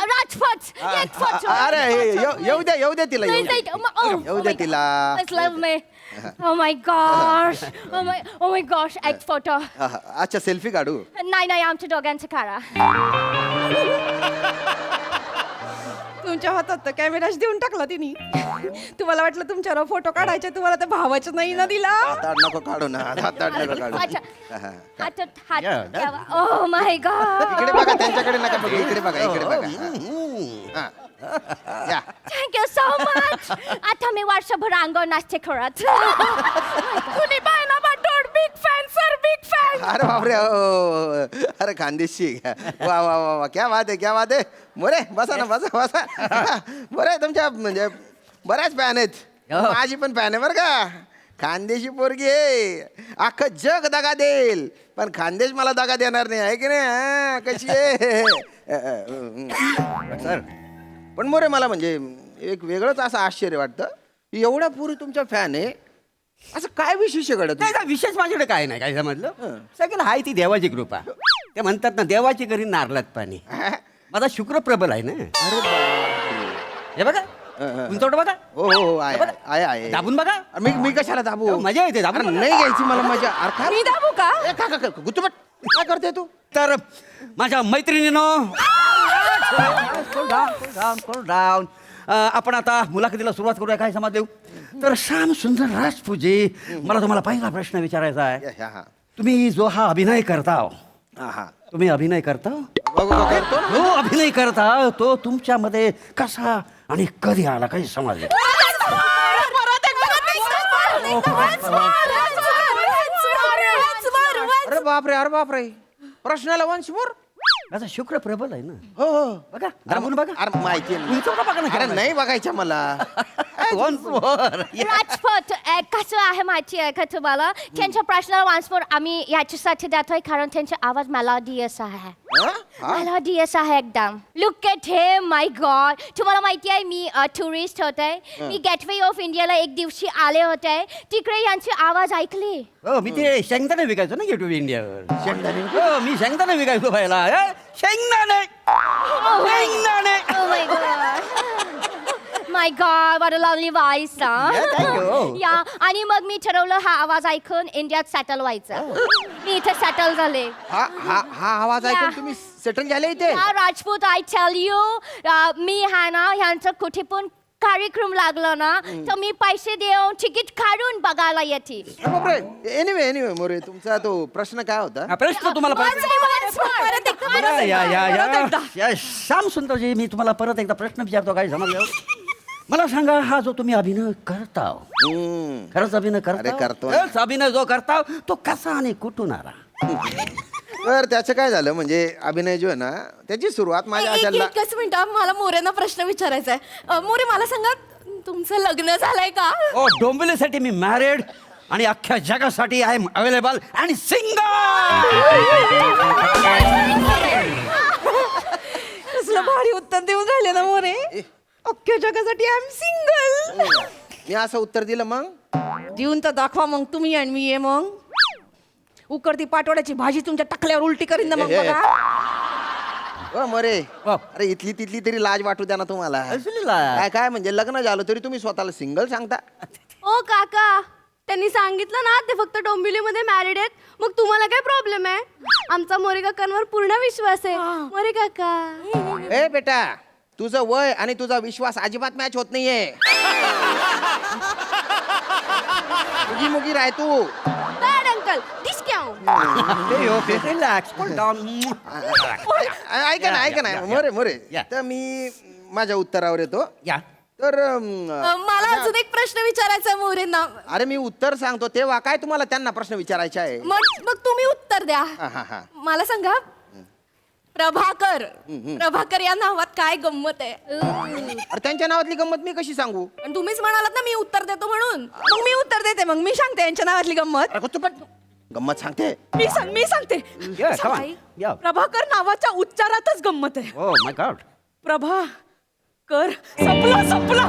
राजपथ एक फोटो. अरे येऊ द्या तिला. येऊ द्या तिला. Love me. Oh my gosh. Oh my gosh, एक फोटो. अच्छा, सेल्फी काढू? नाही आमच्या दोघांचं काढा. तुमच्या हातात तर कॅमेराच देऊन टाकला तिने. तुम्हाला वाटलं तुमच्यावर फोटो काढायचे, तुम्हाला तर भावाच नाही ना दिला. हातात नको काढू ना, हातात नको काढू. Oh my god. इकडे बघा, त्यांच्याकडे नका बघा, इकडे बघा, इकडे बघा. हा. या. Thank you so much. आता मी वर्षभर अंगावर नाचते खरंच. कुणी बायना बाटोड big fan sir, big fan. अरे बापरे, अरे खानदेशी. वा वा वा वा, क्या बात आहे, क्या बात आहे. मोरे बसा ना, बसा. बरं आहे, तुमच्या म्हणजे बऱ्याच फॅन आहेत. माझी पण फॅन आहे बरं का. खानदेशी पोरगी आहे, अख्खं जग दगा देईल पण खानदेश मला दगा देणार नाही, आहे की नाही? हा, कशी आहे? सर पण मोरे मला म्हणजे एक वेगळंच असं आश्चर्य वाटतं, एवढ्या पुरी तुमच्या फॅन आहे, असं काय विशेष घडत? नाही काय विशेष माझ्याकडे काय नाही, काय समजलं? सगळं हाय ती देवाची कृपा. ते म्हणतात ना, देवाची करी नारळात पाणी. माझा शुक्र प्रबल आहे ना. हे बघा तुमच्याकडे बघा. हो हो आहे. दाबून बघा. मी कशाला दाबू? मजा येते दाबून. नाही घ्यायची मला मजा. मी दाबू का? गुतुबट काय करते तू? तर माझ्या मैत्रिणीनो डाऊन आपण आता मुलाखतीला सुरुवात करूया. काय समज देऊ? तर श्याम सुंदर राजपूजी, मला तुम्हाला पहिला प्रश्न विचारायचा आहे. तुम्ही जो हा अभिनय करता, तुम्ही अभिनय करता, जो अभिनय करता तो तुमच्यामध्ये कसा आणि कधी आला, काही समजलं? अरे बापरे प्रश्नाला वंश मोर. माझा शुक्र प्रबल आहे ना. हो हो बघा दाबून बघा. अरे माहिती आहे तुमचं बघा ना. अरे नाही बघायच्या मला. राजपथ कसं आहे माहिती आहे का तुम्हाला? त्यांच्या प्रश्नाला वान्सफोर आम्ही याच्यासाठी देतोय कारण त्यांचा आवाज मेलोडियस आहे. मेलोडियस आहे एकदम. Look at him, my God. तुम्हाला माहिती आहे मी टुरिस्ट होते, मी गेटवे ऑफ इंडियाला एक दिवशी आले होते, तिकडे यांचे आवाज ऐकले. हो मी ते शेंगदाणे विकायचो ना गेट ऑफ इंडियावर. शेंगदाणे हो मी शेंगदाणे विकायचो पहिला. शेंगदाणे शेंगदाणे. Oh my god. My god, what a lovely voice, thank you. या आणि मग मी ठरवलं हा आवाज ऐकून इंडियात सेटल व्हायचं. मी इथे सेटल झाले. हा आवाज ऐकून तुम्ही सेटल झाले इथे? राजपूत, आय टेल यू, मी हा ना ह्यांचं कुठे पण कार्यक्रम लागला ना तर मी पैसे देऊन तिकीट काढून बघायला येते. एनिवे मोरे, तुमचा तो प्रश्न काय होता? प्रश्न तुम्हाला या श्याम सुंदरजी, मी तुम्हाला परत एकदा प्रश्न विचारतो. काय समजलं? मला सांगा, हा जो तुम्ही अभिनय करता, खरंच अभिनय करतो. अभिनय जो करता तो कसा आणि कुठून आला? तर त्याचं काय झालं म्हणजे अभिनय जो आहे ना त्याची सुरुवात माझ्या एकच मिनिट, मला मोरेंना प्रश्न विचारायचा आहे. मोरे मला सांगा, तुमचं लग्न झालंय का? ओ डोंबिवलीसाठी मी मॅरिड आणि अख्ख्या जगासाठी I am available and single. कसलं भारी उत्तर देऊन राहिले ना मोरे. अख्ख्या जगासाठी आय एम सिंगल. मी असं उत्तर दिलं मग? देऊन तर दाखवा मग तुम्ही आणि मी. ये मग उकडती पाटोड्याची भाजी तुमच्या टाकल्यावर उलटी करीन ना मग बघा. हो मोरे, अरे इथली तिथली तरी लाज वाटू द्या ना तुम्हाला. काय म्हणजे लग्न झालं तरी तुम्ही स्वतःला सिंगल सांगता? ओ काका, त्यांनी सांगितलं ना ते फक्त डोंबिवलीमध्ये मॅरिड आहेत, मग तुम्हाला काय प्रॉब्लेम आहे? आमचा मोरे काकांवर पूर्ण विश्वास आहे. मोरे काका. ए बेटा, तुझं वय आणि तुझा विश्वास अजिबात मॅच होत नाहीये. मुगी मुगी राह तू. बॅड अंकल, ऐका ना मोरे तर मी माझ्या उत्तरावर येतो. तर मला अजून एक प्रश्न विचारायचा आहे मोरेंना. अरे मी उत्तर सांगतो तेव्हा काय तुम्हाला त्यांना प्रश्न विचारायचा आहे? मग तुम्ही उत्तर द्या. मला सांगा, प्रभाकर या नावात काय गंमत आहे? अरे त्यांच्या नावातली गंमत मी कशी सांगू? तुम्हीच म्हणालात ना मी उत्तर देतो म्हणून. मग मी उत्तर देते. मग मी सांगते यांच्या नावातली गंमत. गंमत सांगते. मी सांगते. प्रभाकर नावाच्या उच्चारातच गंमत आहे. Oh my God. प्रभाकर संपला.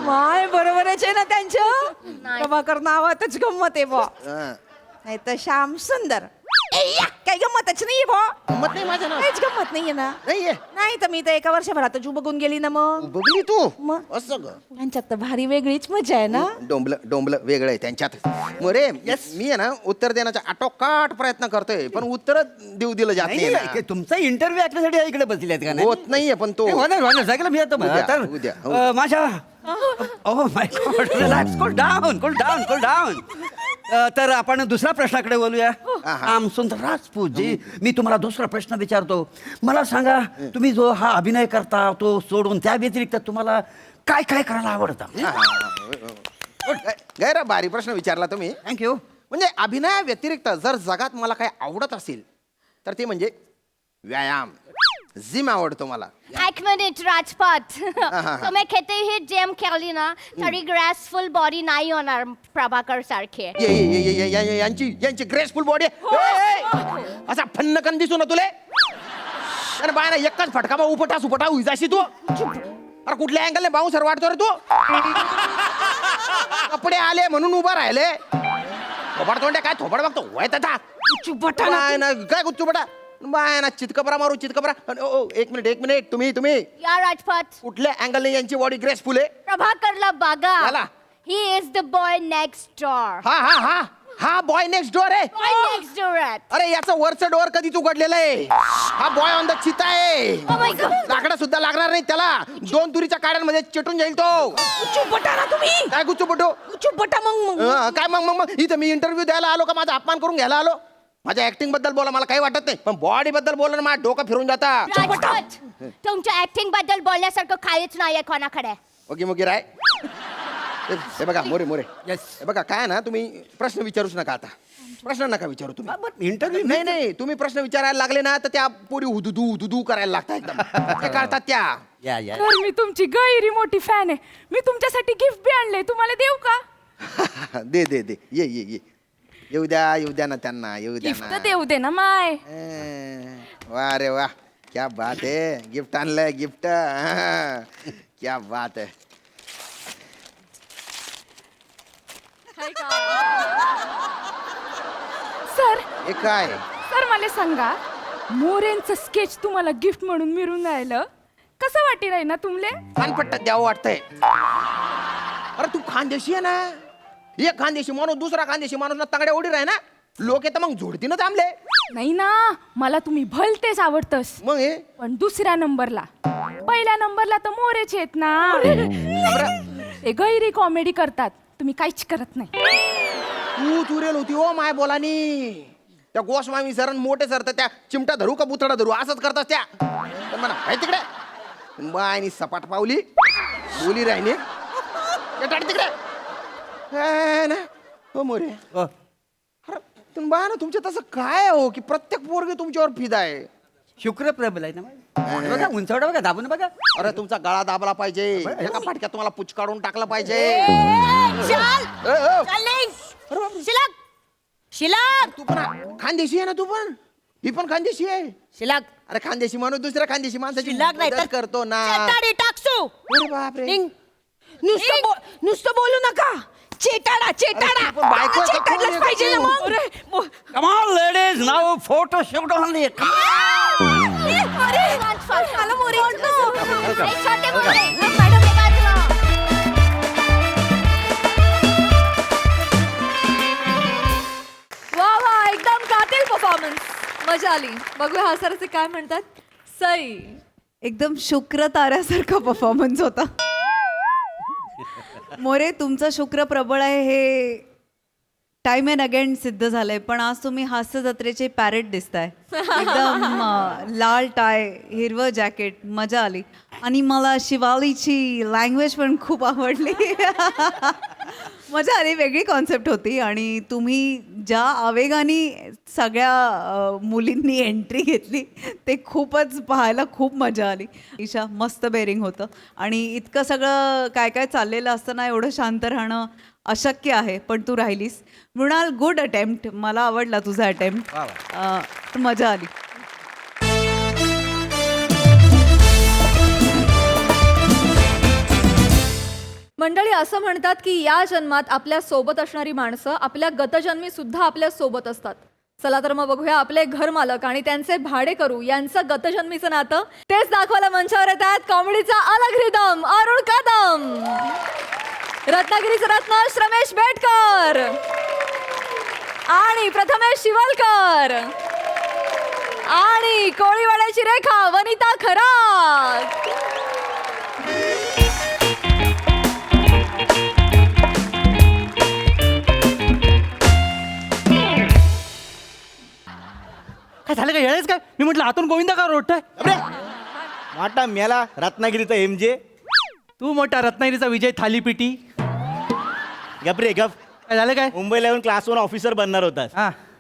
माय बरोबरच आहे ना त्यांचं. प्रभाकर नावातच गंमत आहे बा. नाही तर श्याम सुंदर काय गंमतच नाहीये बा. गंमत नाही माझ्या नाव. काहीच गंमत नाहीये ना. नाही तर मी तर एका वर्षभरात जू बघून गेली ना. मग बघली तू? मग असं त्यांच्यात तर भारी वेगळीच मजा आहे ना. डोंबलं वेगळं आहे त्यांच्यात. मोरे मी आहे ना उत्तर देण्याचा आटोकाट प्रयत्न करतोय पण उत्तर देऊ दिलं जात नाही. तुमचा इंटरव्ह्यू ऐकण्यासाठी इकडे बसले आहेत का? नाही होत नाहीये पण तो सगळं मी येतो माझ्या. Oh my God, relax, cool down. तर आपण दुसऱ्या प्रश्नाकडे बोलूया. आम सुंदर राजपूतजी, मी तुम्हाला दुसरा प्रश्न विचारतो. मला सांगा, तुम्ही जो हा अभिनय करता तो सोडून त्या व्यतिरिक्त तुम्हाला काय काय करायला आवडतं? गैर भारी प्रश्न विचारला तुम्ही. थँक्यू. म्हणजे अभिनया व्यतिरिक्त जर जगात मला काही आवडत असेल तर ते म्हणजे व्यायाम. जिम आवडतो मला. एक मिनिट राजपथ तुम्ही कितीही जेम खेळली ना तरी ग्रेसफुल बॉडी नाही होणार प्रभाकर सारखे. यांची ग्रेसफुल बॉडी असा फन्नकन दिसू ना तुले. अरे बाय ना एकच फटका बा उपटा सुपटा उजाशी तू. अरे कुठल्या अँगलने बाउन्सर वाटतो रे तू. कपडे आले म्हणून उभा राहिले. थोबड तोंडे काय थोबड बघतो वय तथा ना काय गुच्चुपटा बाय ना चितकपरा मारू चितकपरा. एक मिनिट तुम्ही या राजपथ कुठल्या अँगलने यांची बॉडी ग्रेसफुल आहे. प्रभाकरला बघा. याला? He is the boy next door. हा बॉय नेक्स्ट डोर आहे. Boy next door. अरे याचं वरचं डोअर कधीच उघडलेलं आहे. हा बॉय ऑन द चिता आहे. लाकडं सुद्धा लागणार नाही त्याला. 2 तुरीच्या काड्यांमध्ये चिटून जाईल तो. तुम्ही काय गुच्चुपटू चुपटा मग काय मग इथं मी इंटरव्ह्यू द्यायला आलो का माझा अपमान करून घ्यायला आलो. माझ्या ऍक्टिंग बद्दल बोला मला काही वाटत नाही पण बॉडी बद्दल बोला ना माझं डोकं फिरून जाता. राजपथ तुमच्या ऍक्टिंग बद्दल बोलण्यासारखं काहीच नाहीये कोणाकडे. ओके राय. हे बघा मोरे हे बघा काय ना तुम्ही प्रश्न विचारूच नका आता. प्रश्न नका विचारू तुम्ही. इंटरव्ह्यू नाही तुम्ही प्रश्न विचारायला लागले ना तर त्या पुरी हुदुदू करायला लागतात एकदम. ते करतात त्या. या तर मी तुमची गैरी मोठी फॅन आहे. मी तुमच्यासाठी गिफ्ट बी आणले तुम्हाला देऊ का? दे ये येऊ द्या ना त्यांना येऊ द्या गिफ्ट ना. देऊ दे ना माय. वाह रे वाह क्या बात है. गिफ्ट आणलंय गिफ्ट. क्या बात है. सर हे काय सर मला सांगा मोरेंचं स्केच तुम्हाला गिफ्ट म्हणून मिळून राहिलं कसं वाटी राही ना तुमले? कानपट्ट्यात द्यावं वाटतंय. अरे तू खानदेशी आहे ना. एक खानदेशी माणूस दुसरा खानदेशी माणूस ना तगड्या उडी राही ना. लोक येतं मग झोडतीनं थांबले. नाही ना मला तुम्ही भलतेच आवडतस. मग हे पण दुसऱ्या नंबरला पहिल्या नंबरला तर मोरेच आहेत ना. ते गैरी कॉमेडी करतात तुम्ही काहीच करत नाही. तू चुरेल होती ओ माय बोलानी. त्या गोस्वामी सर मोठे सर तर त्या चिमटा धरू का बुतडा धरू असंच करतात त्या. तर म्हणा काय तिकडे बायनी सपाट पावली बोली राहिली तिकडे ना. हो मोरे अरे तुम्ही बा ना तुमच्या तसं काय हो की प्रत्येक पोरगे तुमच्यावर फिदा आहे. शुक्र प्रबल आहे ना. बघा उंचावडा बघा दाबून बघा. अरे तुमचा गळा दाबला पाहिजे. एका फाटक्यात तुम्हाला पुच काढून टाकलं पाहिजे. शिलाक तू पण खानदेशी आहे ना. तू पण ही पण खानदेशी आहे. शिलाक अरे खानदेशी माणूस दुसऱ्या खानदेशी माणसाची शिल्लक नाही मदत तर करतो ना. टाकसू. अरे बापरे. नुसतं बोलू नका. चेटाडा अरे तू पण बायको आहे का? कोण आहे? पाहिजे ना मग. Come on, ladies, now photo shoot only. मला मोरे छोटे मोरे मॅडम हे बाजूला. वा एकदम कातील परफॉर्मन्स. मजा आली. बघूया हा सरचे काय म्हणतात. सई एकदम शुक्र ताऱ्यासारखा परफॉर्मन्स होता. मोरे तुमचा शुक्र प्रबळ आहे हे टाइम अँड अगेन सिद्ध झालंय. पण आज तुम्ही हास्य जत्रेचे पॅरेट दिसताय. एकदम लाल टाय हिरवं जॅकेट मजा आली. आणि मला शिवालीची लँग्वेज पण खूप आवडली. मजा आली. वेगळी कॉन्सेप्ट होती. आणि तुम्ही ज्या आवेगाने सगळ्या मुलींनी एंट्री घेतली ते खूपच पाहायला खूप मजा आली. ईशा मस्त बेरिंग होतं. आणि इतकं सगळं काय काय चाललेलं असताना एवढं शांत राहणं अशक्य आहे पण तू राहिलीस. Mrunal good attempt. मला आवडला तुझा अटेम्प्ट. मजा आली. मंडळी असं म्हणतात की या जन्मात आपल्या सोबत असणारी माणसं आपल्या गतजन्मी सुद्धा आपल्या सोबत असतात. चला तर मग बघूया आपले घर मालक आणि त्यांचे भाडेकरू यांचं गतजन्मीचं नातं. तेच दाखवायला मंचावर येतात कॉमेडीचा अलग रिदम अरुण कदम, रत्नागिरीचं रत्न श्रमेश बेटकर आणि प्रथमेश शिवलकर आणि कोळीवाड्याची रेखा वनिता खरात. काय झालं काय येळेच काय. मी म्हटलं आतून गोविंदा का रोडतोय. मोठा मेला रत्नागिरीचा MJ. तू मोठा रत्नागिरीचा विजय थालीपीटी. गप रे गप. काय झालं काय. मुंबईला येऊन क्लास 1 ऑफिसर बनणार होतास.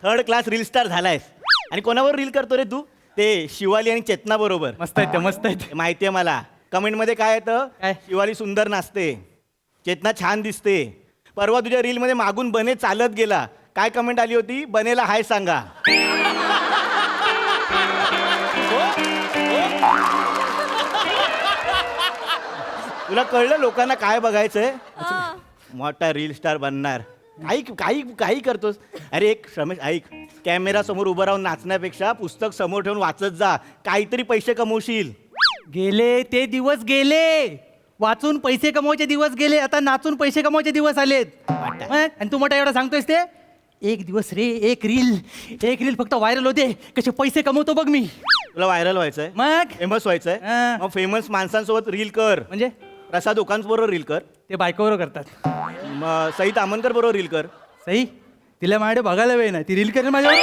3rd class reel star झालायस. आणि कोणावर रील करतो रे तू. ते शिवाली आणि चेतना बरोबर मस्त आहेत ते, मस्त आहेत. माहिती आहे मला. कमेंटमध्ये काय येतं? काय? शिवाली सुंदर नाचते, चेतना छान दिसते. परवा तुझ्या रीलमध्ये मागून बने चालत गेला, काय कमेंट आली होती? बनेला हाय सांगा. तुला कळलं लोकांना काय बघायचंय? मोठा रील स्टार बनणार. काही काही काही करतोस. अरे एक रमेश ऐक, कॅमेरा समोर उभं राहून नाचण्यापेक्षा पुस्तक समोर ठेवून वाचत जा, काहीतरी पैसे कमवशील. गेले ते दिवस गेले, वाचून पैसे कमवायचे दिवस गेले, आता नाचून पैसे कमवायचे दिवस आलेत. आणि तू मोठा एवढा सांगतोयस ते? एक दिवस रे, एक रील फक्त व्हायरल होते, कसे पैसे कमवतो बघ मी. तुला व्हायरल व्हायचंय, मग फेमस व्हायचंय, मग फेमस माणसांसोबत रील कर. म्हणजे प्रसाद दोकांबरोबर रील कर, ते बायकोवर करतात. मग सई तामनकर बरोबर रील कर. सई तिला माझ्याकडे बघायला वेळ नाही, ती रील करेल माझ्यावर.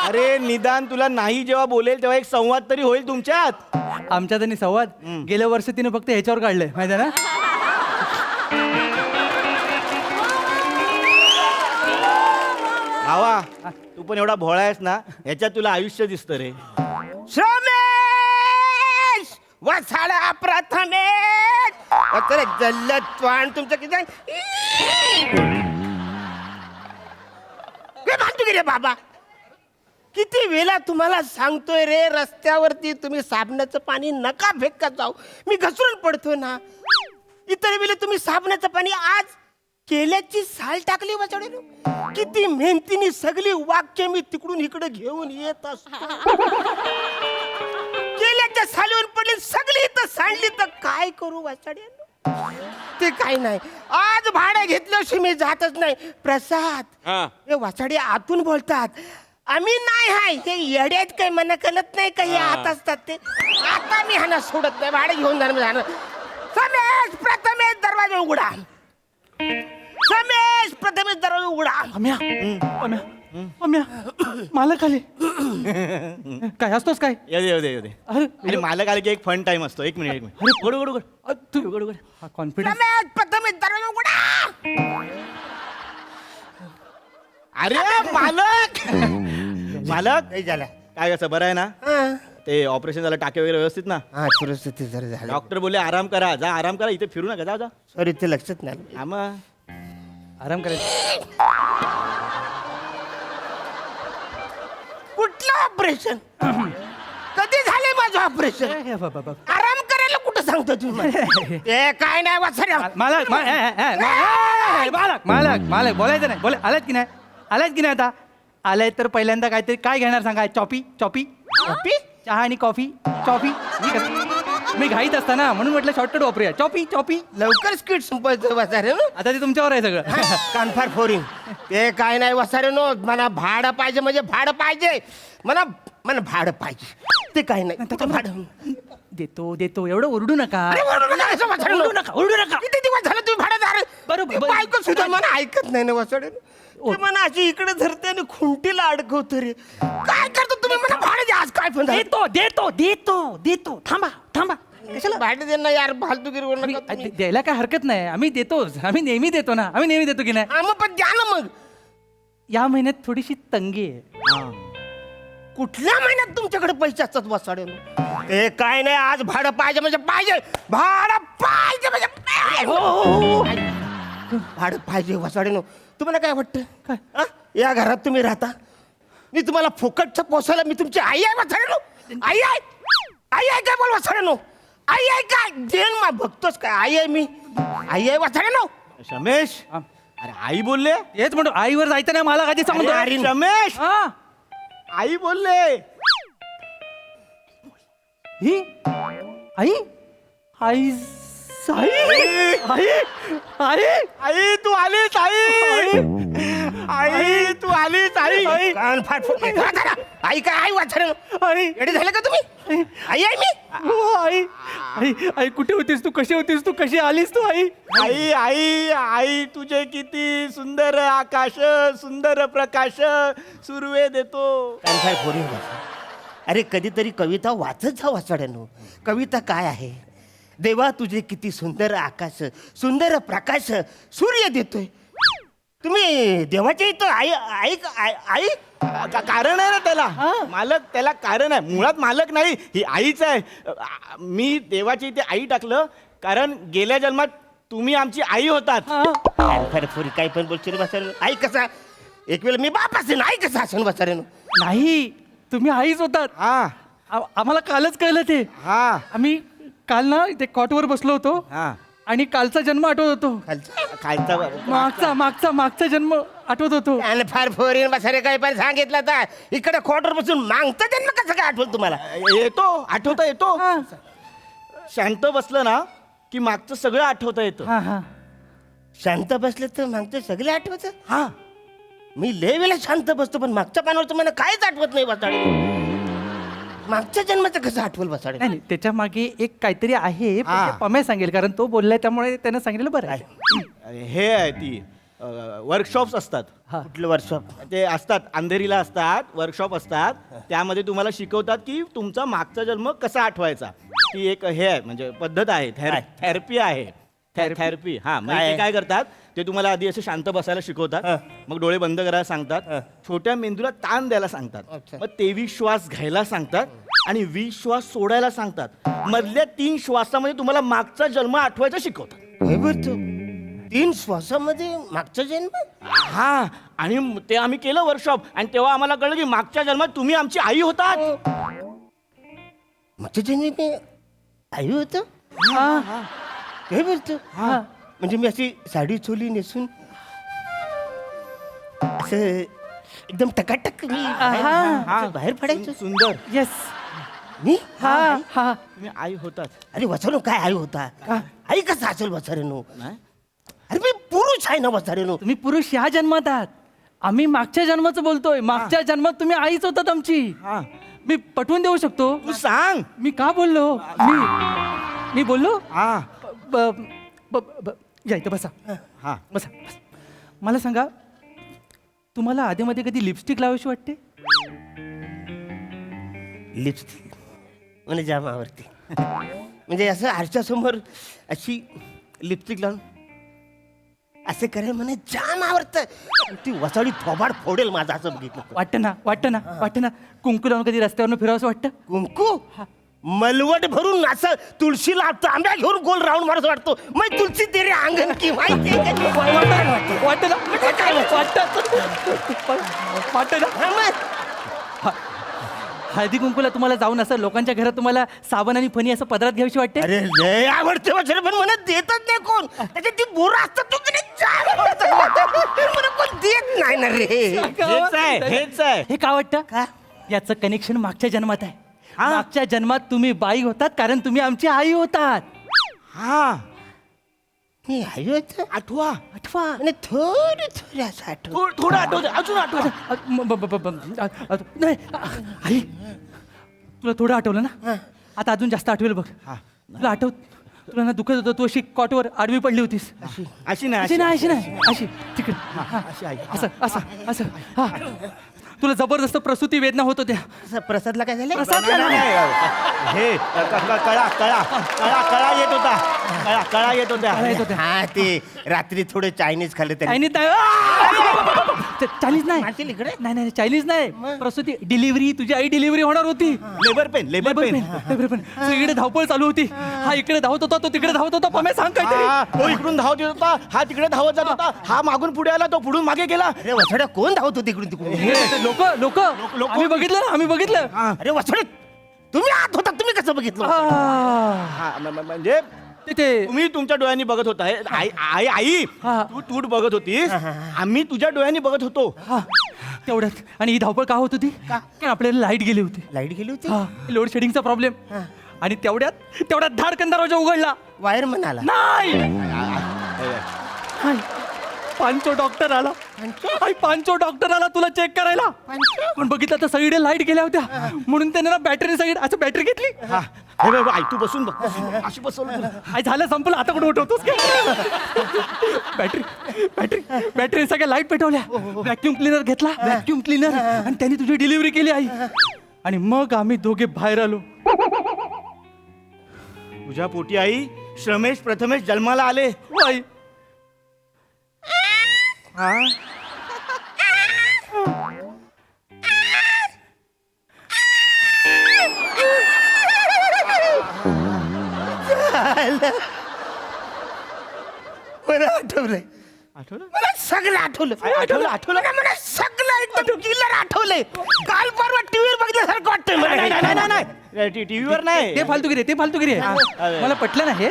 अरे निदान तुला नाही जेव्हा बोलेल तेव्हा एक संवाद तरी होईल तुमच्यात. आमच्यात आणि संवाद गेल्या वर्षी तिने फक्त ह्याच्यावर काढलंय माहिती आहे ना. भावा तू पण एवढा भोळा आहेस ना, ह्याच्यात तुला आयुष्य दिसतं रे. रमेश वसाडा प्रथमेश अरे जल्लद त्वाण तुमचं किती रे बाबा. किती वेळा तुम्हाला सांगतोय रे, रस्त्यावरती तुम्ही साबणाचं पाणी नका फेकत जाऊ, मी घसरून पडतो ना. इतर वेळेला तुम्ही साबणाचं पाणी आज केल्याची साल टाकली वाचवणे. किती मेहनतीने सगळी वाक्य मी तिकडून इकडे घेऊन येत असतो. केल्याच्या सालीवर पडली सगळी इथं सांडली तर काय करू वाचड्या. ते काय नाही, आज भाडं घेतल्याशिवाय मी जातच नाही. प्रसाद हे वाचाडे आतून बोलतात, आम्ही नाही हाय हे येड्यात काही मला कळत नाही काही आत असतात ते. आता मी ह्याला सोडत नाही, भाडं घेऊन जाणार. समेश प्रथमेश दरवाजा उघडा, समेश प्रथमेश दरवाजा उघडा. मालक आले. काय असतोस काय? येऊ दे. अरे मालक आले की एक फन टाइम असतो. एक मिनिट उघड. कॉन्फिडन्स. समेश प्रथमेश दरवाजा उघडा. अरे मालक काही झालं काय कसं बरं आहे ना? ते ऑपरेशन झालं, टाके वगैरे व्यवस्थित ना? हा परिस्थिती जरा झाली. डॉक्टर बोलले आराम करा, जा आराम करा, इथे फिरू नका, जा. सॉरी ते लक्षात नाही. हा मग आराम करायचं. कुठलं ऑपरेशन? कधी झाले माझं ऑपरेशन? आराम करायला कुठं सांगतो तुम्ही? ते काय नाही वाचऱ्या. मालक बोलायचं नाही. आलात की नाही आता? आलाय तर पहिल्यांदा काहीतरी काय घेणार सांगा. चॉपी चहा आणि कॉफी. मी घाईत असताना म्हणून म्हटलं शॉर्टकट वापरूया. चॉपी लवकर स्किट संपायचं वाचारे. आता ते तुमच्यावर आहे सगळं. कानफार फोरिंग. ते काय नाही वाचारे नो, मला भाडं पाहिजे म्हणजे भाडं पाहिजे. मला भाडं पाहिजे. ते काय नाही भाडं देतो एवढं ओरडू नका. ओरडू नका. किती दिवस झालं तुम्ही भाडं बरोबर बायको सुद्धा मला ऐकत नाही ना वाचाडे. मला अशी इकडे धरते आणि खुंटीला अडकवतो रे. काय करतो तुम्ही? मला भाडं द्या आज. काय पण देतो. थांबा कशाला भाडं देणार यार? फालतूगिरी करू नका तुम्ही. द्यायला काय हरकत नाही. आम्ही देतोच. आम्ही नेहमी देतो ना. आम्ही नेहमी देतो की नाही? हा, मग पण द्या ना मग. या महिन्यात थोडीशी तंगी आहे. कुठल्या महिन्यात तुमच्याकडे पैसे असतात वाचाडे? ते काय नाही, आज भाडं पाहिजे म्हणजे पाहिजे. भाडं पाहिजे म्हणजे भाडं पाहिजे वाचाडे. तुम्हाला काय वाटतं? या घरात तुम्ही राहता, मी तुम्हाला फुकटचं पोसायला मी तुमची आई आहे वाचाडे. आई आहे काय बोल वाचाडे. आई आहे काय? देन मा बघतोच काय? आई आहे मी. आई आहे वाचाडे. रमेश अरे आई बोलले. हेच म्हणतो आईवर जायचं नाही. मला कधी सांगतो रमेश आई बोलले. ही आई तू आलीस आई. कान फाट फुट. आई काय? आई वाचाडे. एवढे झाले का तुम्ही? आई आहे मी. आई कुठे होतीस तू? कशी होतीस तू? कशी आलीस तू? आई तुझे किती सुंदर आकाश, सुंदर प्रकाश सुरवे देतो. काय फोरी. अरे कधीतरी कविता वाचत जा वाचाड्यानो. कविता काय आहे? देवा तुझे किती सुंदर आकाश, सुंदर प्रकाश सूर्य देतोय. तुम्ही देवाच्या इथं आई आई आई कारण आहे ना त्याला मालक, त्याला कारण आहे. मुळात मालक नाही, ही आईच आहे. मी देवाची इथे आई टाकलं कारण गेल्या जन्मात तुम्ही आमची आई होतात. अरे फुरी काय पण बोलशील बसारे आई कसा एक वेळ मी बाप असेल आई कसा असेल बसारे नाही, तुम्ही आईच होतात. आम्हाला कालच कळलं ते. आम्ही काल ना इथे कॉटवर बसलो होतो आणि कालचा जन्म आठवत होतो. मागचा जन्म आठवत होतो. फार फोरीन बसारे काय पण सांगितलं तर इकडे क्वार्टर बसून मागता जन्म कसं काय आठवलं तुम्हाला? येतो, आठवता येतो. शांत बसलं ना की मागचं सगळं आठवता येतं. शांत बसले तर मागचं सगळे आठवत. हा मी लय वेळेला शांत बसतो पण मागच्या पानावरचं मला काहीच आठवत नाही बसाडे. मागच्या जन्माचं कसं आठवल बसाडे? नाही, त्याच्या मागे एक काहीतरी आहे. पण ते पम्या सांगेल कारण तो बोललाय त्यामुळे त्यानं सांगितलं बरं आहे. हे आहे ती वर्कशॉप्स असतात. कुठलं वर्कशॉप? ते असतात, अंधेरीला असतात, वर्कशॉप असतात. त्यामध्ये तुम्हाला शिकवतात की तुमचा मागचा जन्म कसा आठवायचा. ती एक हे आहे, म्हणजे पद्धत आहे, थेरपी आहे. थेरपी. हा, म्हणजे ते काय करतात, ते तुम्हाला आधी असं शांत बसायला शिकवतात, मग डोळे बंद करायला सांगतात, छोट्या मेंदूला ताण द्यायला सांगतात, मग 23 श्वास घ्यायला सांगतात आणि 20 श्वास सोडायला सांगतात. मधल्या 3 श्वासामध्ये तुम्हाला मागचा जन्म आठवायचा शिकवतात. 3 श्वासामध्ये मागचा जन्म? हा, आणि ते आम्ही केलं वर्कशॉप आणि तेव्हा आम्हाला कळलं की मागच्या जन्मात तुम्ही आमची आई होतात. मागच्या जन्मी मी आई होत? काय बोलतो? म्हणजे मी अशी साडी चोली नेसून असं एकदम टकाटक मी बाहेर पडायचो. सुंदर. येस, मी तुम्ही आई होतात. अरे वसानो काय आई होता? आई कसं असेल वसारेनो? अरे मी पुरुष आहे ना वसारेनो. तुम्ही पुरुष ह्या जन्मात आहात, आम्ही मागच्या जन्माचं बोलतोय. मागच्या जन्मात तुम्ही आईच होतात आमची. मी पटवून देऊ शकतो. तू सांग. मी का बोललो? मी बोललो. या इथं बसा. बसा. मला सांगा, तुम्हाला आधीमध्ये कधी लिपस्टिक लावायची वाटते? लिपस्टिक मला जाम आवडते. म्हणजे असं आरशासमोर अशी लिपस्टिक लावून असं करेल मला जाम आवडतं. ती वसाडी थोबाड फोडेल माझा असं बघितलं. वाटतं ना कुंकू लावून कधी रस्त्यावरून फिरावं वाटतं? कुंकू मलवट भरून असं तुळशीला तांब्या घेऊन गोल राऊंड मारत वाटतो. मग तुळशी तेरे अंगण की माहिती हळदी कुंकूला तुम्हाला जाऊन असं लोकांच्या घरात तुम्हाला साबण आणि फणी असं पदरात घ्यावीशी वाटते? अरे लय आवडते वचन पण मला देतच नाही कोण. त्याच्यात ती बोरं असतात मला कोण देत नाही ना रे. हेच आहे. हे का वाटतं? याचं कनेक्शन मागच्या जन्मात आहे. मागच्या जन्मात तुम्ही बाई होतात कारण तुम्ही आमची आई होतात. मी आई होत. आठवा. आणि थोडं असं आठव. थोडं आठवत, अजून आठवत. नाही आई, तुला थोडं आठवलं ना, आता अजून जास्त आठवेल बघ. तुला आठवत, तुला ना दुखत होतं, तू अशी कॉटवर आडवी पडली होतीस. अशी नाही तिकडे. असं असं असं. हा, तुला जबरदस्त प्रसूती वेदना होत होत्या. प्रसादला काय झालं? हे कळा येत होता. कळा येत होत्या. हा, ते रात्री थोडे चायनीज खाल्ले तरी. चायनीज नाही, चायनीज नाही. प्रसूती, डिलिव्हरी, तुझी आई डिलिव्हरी होणार होती. Labour pain. इकडे धावपळ चालू होती. हा इकडे धावत होता, तो तिकडे धावत होता. पम्या सांग काहीतरी. तो इकडून धावत येत होता, हा तिकडे धावत जात होता. हा मागून पुढे आला, तो पुढून मागे गेला. अरे वसड्या कोण धावत होते इकडून तिकडून? लोक आम्ही बघितलं. अरे वसडे तुम्ही आत होता, तुम्ही कसं बघितलं? म्हणजे तुम्ही तुमच्या डोळ्यांनी बघत होता. आई तू बघत होतीस, आम्ही तुझ्या डोळ्यांनी बघत होतो. तेवढ्यात. आणि ही धावपळ का होत होती? कारण आपल्याला लाईट गेली होती. लोड शेडिंगचा प्रॉब्लेम. आणि तेवढ्यात धाडकन दरवाजा उघडला. वायर म्हणाला नाही, पांचो डॉक्टर आला तुला चेक करायला. पण बघितलं तर सगळीकडे लाईट गेल्या होत्या, म्हणून त्याने ना बॅटरी सगळी असं बॅटरी घेतली. आई तू बसून बघ, अशी बसवलं. आई झालं, संपलं, आता कुठे उठवतोस? बॅटरी सगळ्या लाईट पेटवल्या. व्हॅक्युम क्लिनर घेतला, आणि त्यांनी तुझी डिलिव्हरी केली आई. आणि मग आम्ही दोघे बाहेर आलो. तुझ्या पोटी आई श्रमेश प्रथमेश जन्माला आले. आई मला आठवलंय मला सगळं आठवलं मला सगळं एकदम क्लिअर आठवलंय. काल परवा टीव्हीवर बघितल्यासारखं वाटतंय मला. टीव्हीवर नाही ते फालतूगिरी आहे. मला पटलं ना हे.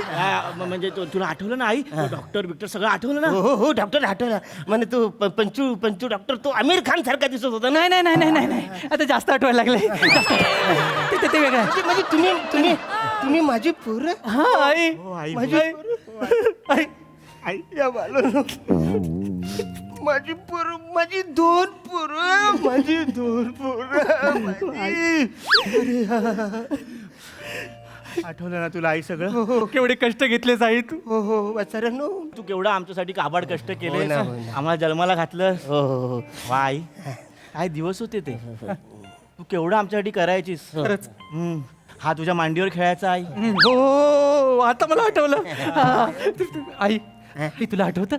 म्हणजे तुला आठवलं ना आई डॉक्टर बिक्टर सगळं आठवलं ना. हो डॉक्टर आठवलं. म्हणजे तू पंचू डॉक्टर तो आमिर खान सारखा दिसत होता ना. नाही आता जास्त आठवायला लागले. ते वेगळं आहे. म्हणजे तुम्ही माझी पोरं. हा आई माझी आई आई या बाळाला. माझी पोरं माझी दोन पोरं आठवलं ना तुला आई सगळं. केवढे कष्ट घेतलेस आई तू. हो वाचाऱ्यांनो तू केवढं आमच्यासाठी काबाड कष्ट केले. हो ना. आम्हाला जन्माला घातलं. हो वा आई काय दिवस होते ते. तू केवढं आमच्यासाठी करायचीस. खरंच. हा तुझ्या मांडीवर खेळायचा आई. हो आता मला आठवलं. आई हे तुला आठवतं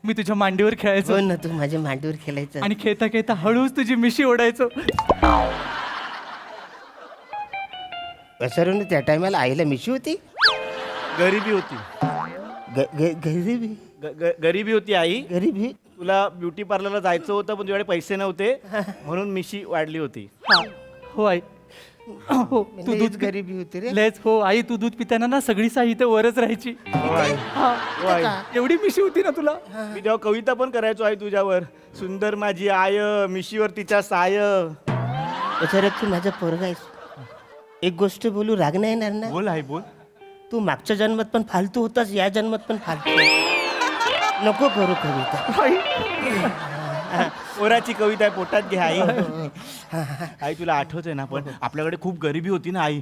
मी तुझ्या मांडीवर खेळायचो. हो ना तू माझ्या मांडीवर खेळायचं. आणि खेळता खेळता हळूच तुझी मिशी ओढायचो. वाचाऱ्यांनो त्या टायमाला आईला मिशी होती. गरिबी होती. गरिबी गरिबी होती आई. गरिबी तुला ब्युटी पार्लरला जायचं होतं पण तुझ्याकडे पैसे नव्हते म्हणून मिशी वाढली होती. हो आई. हो तू दूध गरिबी होती रे. लेच हो आई तू दूध पिताना ना सगळी साहित्य वरच राहायची. एवढी मिशी होती ना तुला. मी तेव्हा कविता पण करायचो आई तुझ्यावर. सुंदर माझी आय मिशीवर तिच्या साय. वाचाऱ्यात तू माझा पोरगा आहेस. एक गोष्ट बोलू राग नाही येणार ना. बोल आई बोल. तू मागच्या जन्मात पण फालतू होतास या जन्मात पण फालतू. नको करू कविता. पोराची कविता आहे पोटात घे आई. आई तुला आठवतंय ना पण आपल्याकडे खूप गरिबी होती ना आई.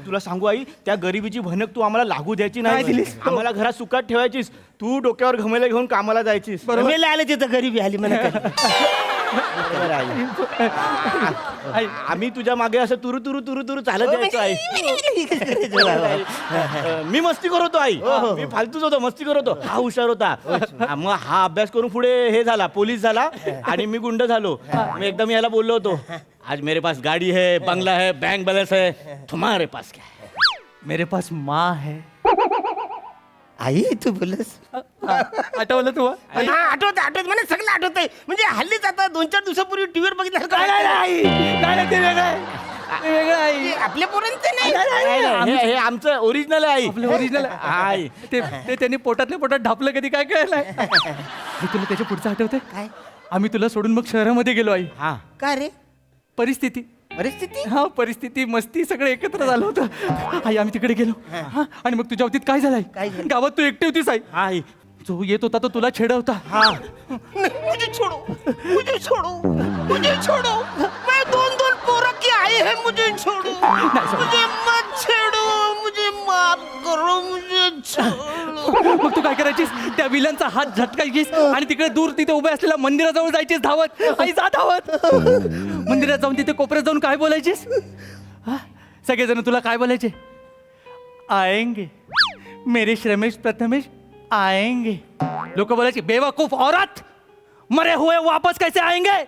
तुला सांगू आई त्या गरिबीची भनक तू आम्हाला लागू द्यायची नाही दिलीस. आम्हाला घरात सुखात ठेवायचीस. तू डोक्यावर घमेला घेऊन कामाला जायचीस. मेला आले तिथं गरिबी आली मला. आई आम्ही तुझ्या मागे असं तुरु तुरु तुरु तुरु चालत जायचो आई. मी मस्ती करत होतो आई. मी फालतूच होतो मस्ती करत होतो. हा हुशार होता. मग हा अभ्यास करून पुढे हे झाला पोलीस झाला आणि मी गुंड झालो. मी एकदम याला बोललो होतो आज मेरे पास गाड़ी है बंगला है बैंक बैलेंस है तुम्हारे पास क्या है. मेरे पास माँ है. आई तू बोलस. आठवलं तू. आठवत मला सगळं आठवतंय. म्हणजे हल्लीच आता 2-4 दिवसापूर्वी टीव्हीवर बघितलं. आपल्या पोरांचं नाही. हे आमचं ओरिजिनल आहे. ओरिजिनल आहे. ते त्यांनी पोटातल्या पोटात ढापलं कधी काय कळलं. तुला त्याच्या पुढचं आठवतंय काय आम्ही तुला सोडून मग शहरामध्ये गेलो आई. हा का रे परिस्थिती परिस्थिती परिस्थिती मस्ती सगळं एकत्र झालं होतं. आई आम्ही तिकडे गेलो. आणि मग तुझ्या बाबतीत काय झालंय गावात तू एकटी होतीस आई. आई जो येत होता तो तुला छेड होता. मुझे छोड़ो मैं दोन पोरं की आई है. मुझे छोड़ो मुझे मत छेड़ो मुझे माफ करो मुझे छोड़ो. मग तू काय करायचीस त्या विलनचा हात झटकायचीस आणि तिकडे दूर तिथे उभे असलेल्या मंदिराजवळ जायचीस धावत. आई जा धावत. मंदिरात जाऊन तिथे कोपऱ्यात जाऊन काय बोलायचीस. सगळेजण तुला काय बोलायचे आएंगे मेरे श्रमेश प्रथमेश आएंगे. लोक बोलायचे बेवकूफ औरत मरे हुए वापस कैसे आएंगे.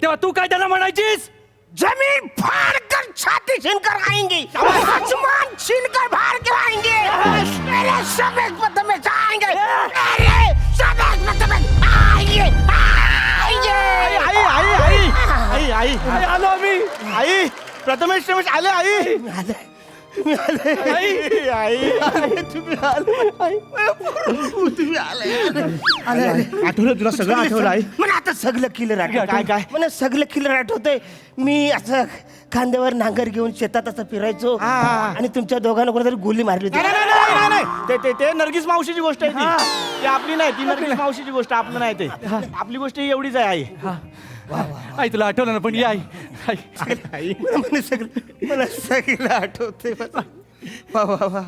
तेव्हा तू काय त्यांना म्हणायचीस जमीन फाड़ कर छाती छीनकर आएंगे. आसमान छीनकर बाहर के आएंगे. मेरे श्रमेश प्रथमेश आएंगे. मेरे श्रमेश प्रथमेश आएंगे. आई आई आई आलो आम्ही. आई प्रथमेश रमेश आले. आई आठवलं तुला सगळं आठवलं आई. मला आता सगळं क्लिअर आठवत. काय मला सगळं क्लिअर आठवतंय. मी असं खांद्यावर नांगर घेऊन शेतात असं फिरायचो आणि तुमच्या दोघांना कोणतरी गोली मारली होती. ते नर्गिस मावशीची गोष्ट आहे ती आपली नाही. ती नर्गिस मावशीची गोष्ट आपलं नाही. ते आपली गोष्ट ही एवढीच आहे आई. आई तुला आठवलं ना पण ये आई. आई मला सगळं आठवतंय. वा वा वा.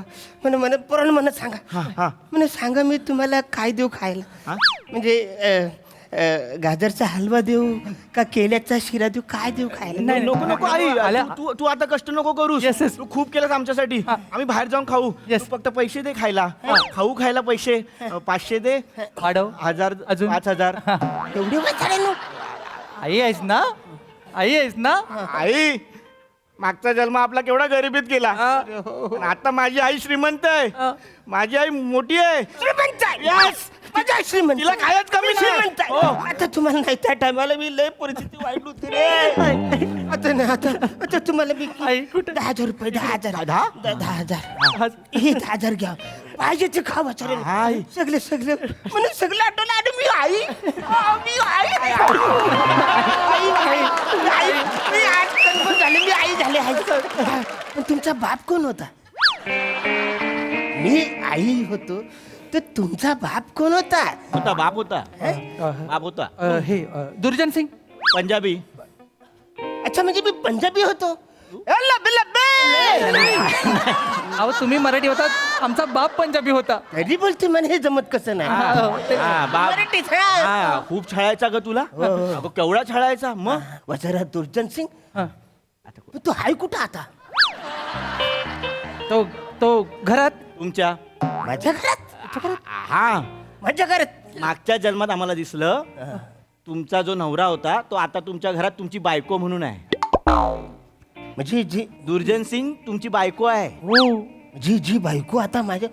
मला पोरांना मला सांगा. मला सांगा मी तुम्हाला काय देऊ खायला. म्हणजे गाजरचा हलवा देऊ का केल्याचा शिरा देऊ, काय देऊ खायला? नाही नको नको आई तू तू आता कष्ट नको करूस. Yes, yes. तू खूप केलंस आमच्यासाठी. आम्ही बाहेर जाऊन खाऊ. Yes. तू फक्त पैसे दे खायला. खाऊ खायला पैसे 500 दे, वाढव 1000 अजून? 5000. एवढे वाचायला आई आहेस ना, आई आहेस ना. आई मागचा जन्म आपला केवढा गरिबीत गेला, पण आता माझी आई श्रीमंत आहे. माझी आई मोठी आहे. श्रीमंत आहे. Yes. माझा श्रीमंत. तिला खायच कमी नाही. श्रीमंत आहे. हो. आता तुम्हाला नाही, त्या टायमाला मी लय परिस्थिती वाईट होती रे. आता नाही, आता तुम्हाला मी आई कुठे? 10,000 रुपये, 10,000 हे 10,000 घ्या, पाहिजे ते खा वाचारे. सगळे सगळे म्हणून सगळं आठवलं आणि मी आई मी आई मी आज कन्फर्म झाले, मी आई झाले. पण तुमचा बाप कोण होता? मी आई होतो तर तुमचा बाप कोण होता? होता बाप होता. बाप होता हे दुर्जन सिंग. पंजाबी. अच्छा, म्हणजे मी पंजाबी होतो. अहो तुम्ही मराठी होता, आमचा बाप पंजाबी होता. तरी बोलते मला हे जमत कसं नाही. हा, बाप. मराठी छळा. हा, खूप छळायचा ग तुला. अगं, केवढा छळायचा मग. वजारा दुर्जन सिंग. पण तू हाय कुठं आता? तो घरात. तुमच्या माझ्या घरात? हा माझ्या घरात. मागच्या जन्मात आम्हाला दिसलं तुमचा जो नवरा होता तो आता तुमच्या घरात तुमची बायको म्हणून आहे. म्हणजे जी दुर्जन सिंग तुमची बायको आहे. जी बायको आता माझ्या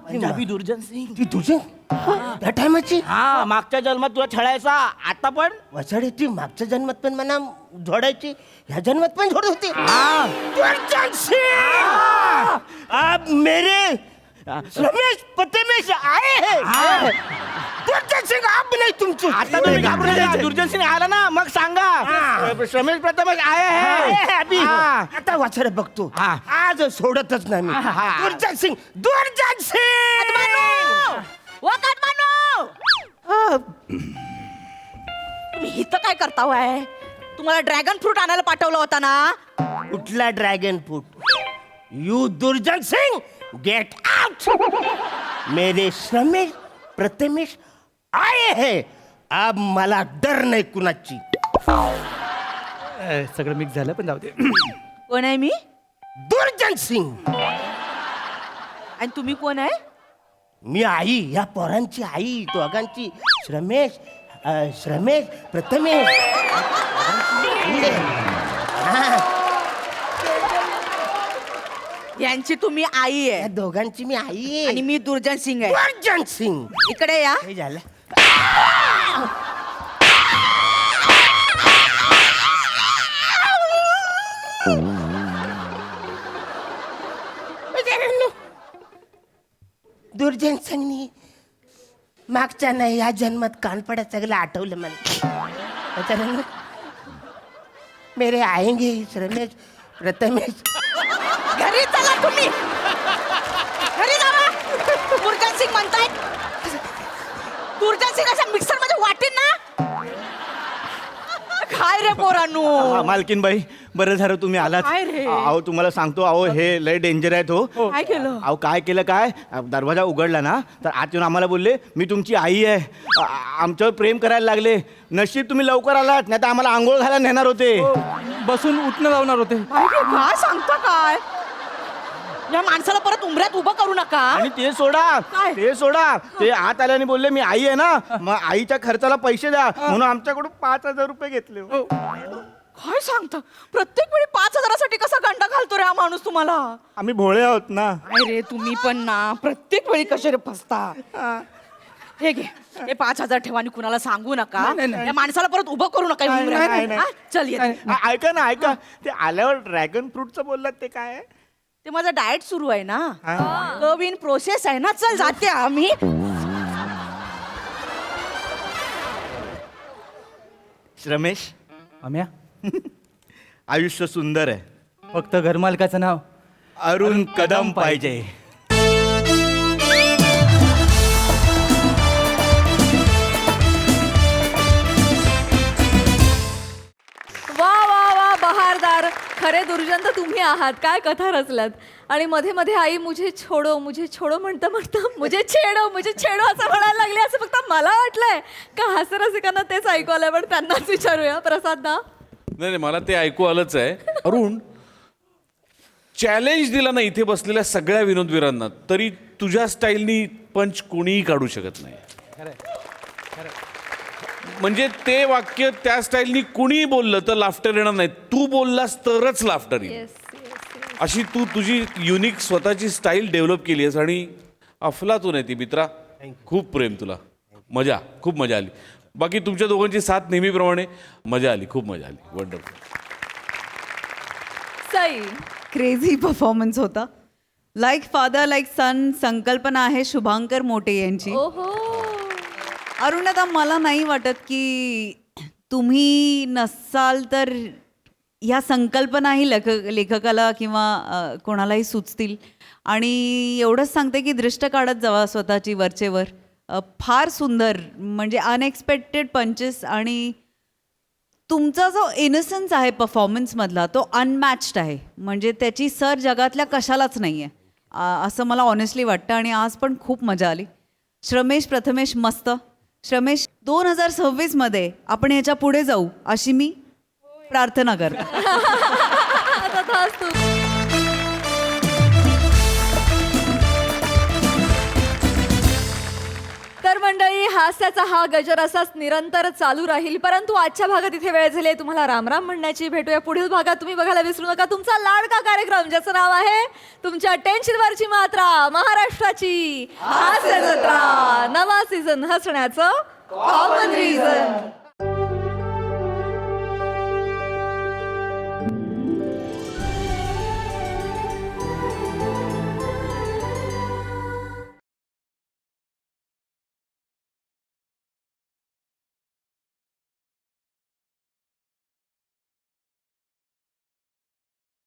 पंजाबी दुर्जन सिंग. ती तुझी त्या टायमाची. हा, मागच्या जन्मात तुला छळायचा, आता पण. वसाडी ती मागच्या जन्मात पण मला झोडायची, ह्या जन्मात पण झोड होती. दुर्जन सिंग आप मेरे रमेश पतेमेश आए हैं. दुर्जन सिंग आप नाही तुमची. आता तुम्ही घाबरू नका. दुर्जन सिंग आला ना मग सांगा. रमेश प्रथमच आहे आहे अभि. हा. आता वाचायला बघतो. हा. आज सोडतच नाही मी. दुर्जन सिंग, दुर्जन सिंग. तुम्ही इथं काय करता होय? तुम्हाला ड्रॅगन फ्रूट आणायला पाठवलं होता ना? कुठला ड्रॅगन फ्रूट? यू दुर्जन सिंग, गेट आउट. मेरे श्रमेश प्रथमेश आए हैं. अब मला डर नाही कुणाची. सगळं मिक्स झालं, पण जाऊ दे. कोण आहे मी? दुर्जन सिंग. आणि तुम्ही कोण आहे? मी आई, या पोरांची आई, दोघांची. श्रमेश श्रमेश प्रथमेश. यांची तुम्ही आई या आहे दोघांची मी आई आहे. आणि मी दुर्जन सिंग आहे. दुर्जन सिंग. इकडे या. हे झालं. दुर्जन सिंगनी मागच्या नाही या जन्मात कानपड्यात सगळं आठवलं मला. मेरे आएंगे रमेश प्रथमेश. घरी चला तुम्ही. घरी जावा. दुर्जन सिंग म्हणताय. दुर्जन सिंग अशा मिक्सर मध्ये वाटेल ना. काय रे पोरांनो? मालकीनबाई, बरं झालं तुम्ही आलात. काय रे? अहो तुम्हाला सांगतो, अहो हे लय डेंजर आहे तो. काय केलं? अहो काय केलं काय, दरवाजा उघडला ना तर आत येऊन आम्हाला बोलले मी तुमची आई आहे. आमच्यावर प्रेम करायला लागले. नशीब तुम्ही लवकर आलात, नाही तर आम्हाला आंघोळ घालायला नेणार होते. बसून उठणं लावणार होते. काय सांगता काय? या माणसाला परत उमऱ्यात उभं करू नका. आणि ते सोडा, काय? ते सोडा, ते आत आल्याने बोलले मी आई आहे ना, मग आईच्या खर्चाला पैसे द्या म्हणून आमच्याकडून 5,000 रुपये घेतले. काय सांगता? प्रत्येक वेळी 5,000साठी कसा गंडा घालतो रे हा माणूस तुम्हाला? आम्ही भोळे आहोत ना. अरे तुम्ही पण ना प्रत्येक वेळी कसे रे फसता. हे घे, हे 5,000 ठेवा आणि कुणाला सांगू नका. या माणसाला परत उभं करू नका उमऱ्यात. नाही, नाही. हा, चल ये. ऐका ना, ऐका, ते आल्यावर ड्रॅगन फ्रूटचं बोललात ते काय आहे? ते माझं डाएट सुरू आहे ना, कविन प्रोसेस आहे ना. चल जाते आम्ही. रमेश, आम्या आयुष्य सुंदर आहे, फक्त घरमालकाचं नाव अरुण कदम पाहिजे. वा वा वा, बहारदार. कलाकार खरे दुर्जन तर तुम्ही आहात. काय कथा रचल्यात. आणि मध्ये मध्ये आई मुझे छोडो म्हणता मुझे छेडो असं म्हणायला लागले. असं फक्त मला वाटलंय का हास्य रसिकांना तेच ऐकू आलंय, पण त्यांनाच विचारूया. प्रसाद ना. नाही मला ते ऐकू आलंच आहे. अरुण, चॅलेंज दिला ना इथे बसलेल्या सगळ्या विनोदवीरांना, तरी तुझ्या स्टाईलनी पंच कोणीही काढू शकत नाही. म्हणजे ते वाक्य त्या स्टाईलनी कुणीही बोललं तर लाफ्टर येणार नाही. तू बोललास तरच लाफ्टर येईल. अशी तू तुझी युनिक स्वतःची स्टाईल डेव्हलप केली आहेस आणि अफलातून आहे ती मित्रा. खूप प्रेम तुला. खूप मजा आली. बाकी तुमच्या दोघांची साथ नेहमीप्रमाणे मजा आली. खूप मजा आली. वंडरफुल. सई. क्रेझी परफॉर्मन्स होता. लाईक फादर लाईक सन संकल्पना आहे शुभांकर मोटे यांची. ओहो. अरुण, आता मला नाही वाटत की तुम्ही नसाल तर ह्या संकल्पनाही लेखकाला किंवा कोणालाही सुचतील. आणि एवढंच सांगते की दृष्ट काढत जावा स्वतःची वरचेवर. फार सुंदर, म्हणजे अनएक्सपेक्टेड पंचेस. आणि तुमचा जो इनोसन्स आहे परफॉर्मन्समधला तो अनमॅच्ड आहे. म्हणजे त्याची सर जगातल्या कशालाच नाही आहे असं मला ऑनेस्टली वाटतं. आणि आज पण खूप मजा आली. श्रमेश प्रथमेश मस्त. श्रमेश, 2026मध्ये आपण ह्याच्या पुढे जाऊ अशी मी प्रार्थना करते. तर मंडळी, हास्याचा हा गजर असाच निरंतर चालू राहील. परंतु आजच्या भागात इथे वेळ झाली तुम्हाला रामराम म्हणण्याची. भेटूया पुढील भागात. तुम्ही बघायला विसरू नका तुमचा लाडका कार्यक्रम ज्याचं नाव आहे तुमच्या टेन्शनवरची मात्रा, महाराष्ट्राची हास्य जत्रा. नवा सीझन हसण्याचं कॉमन रिझन.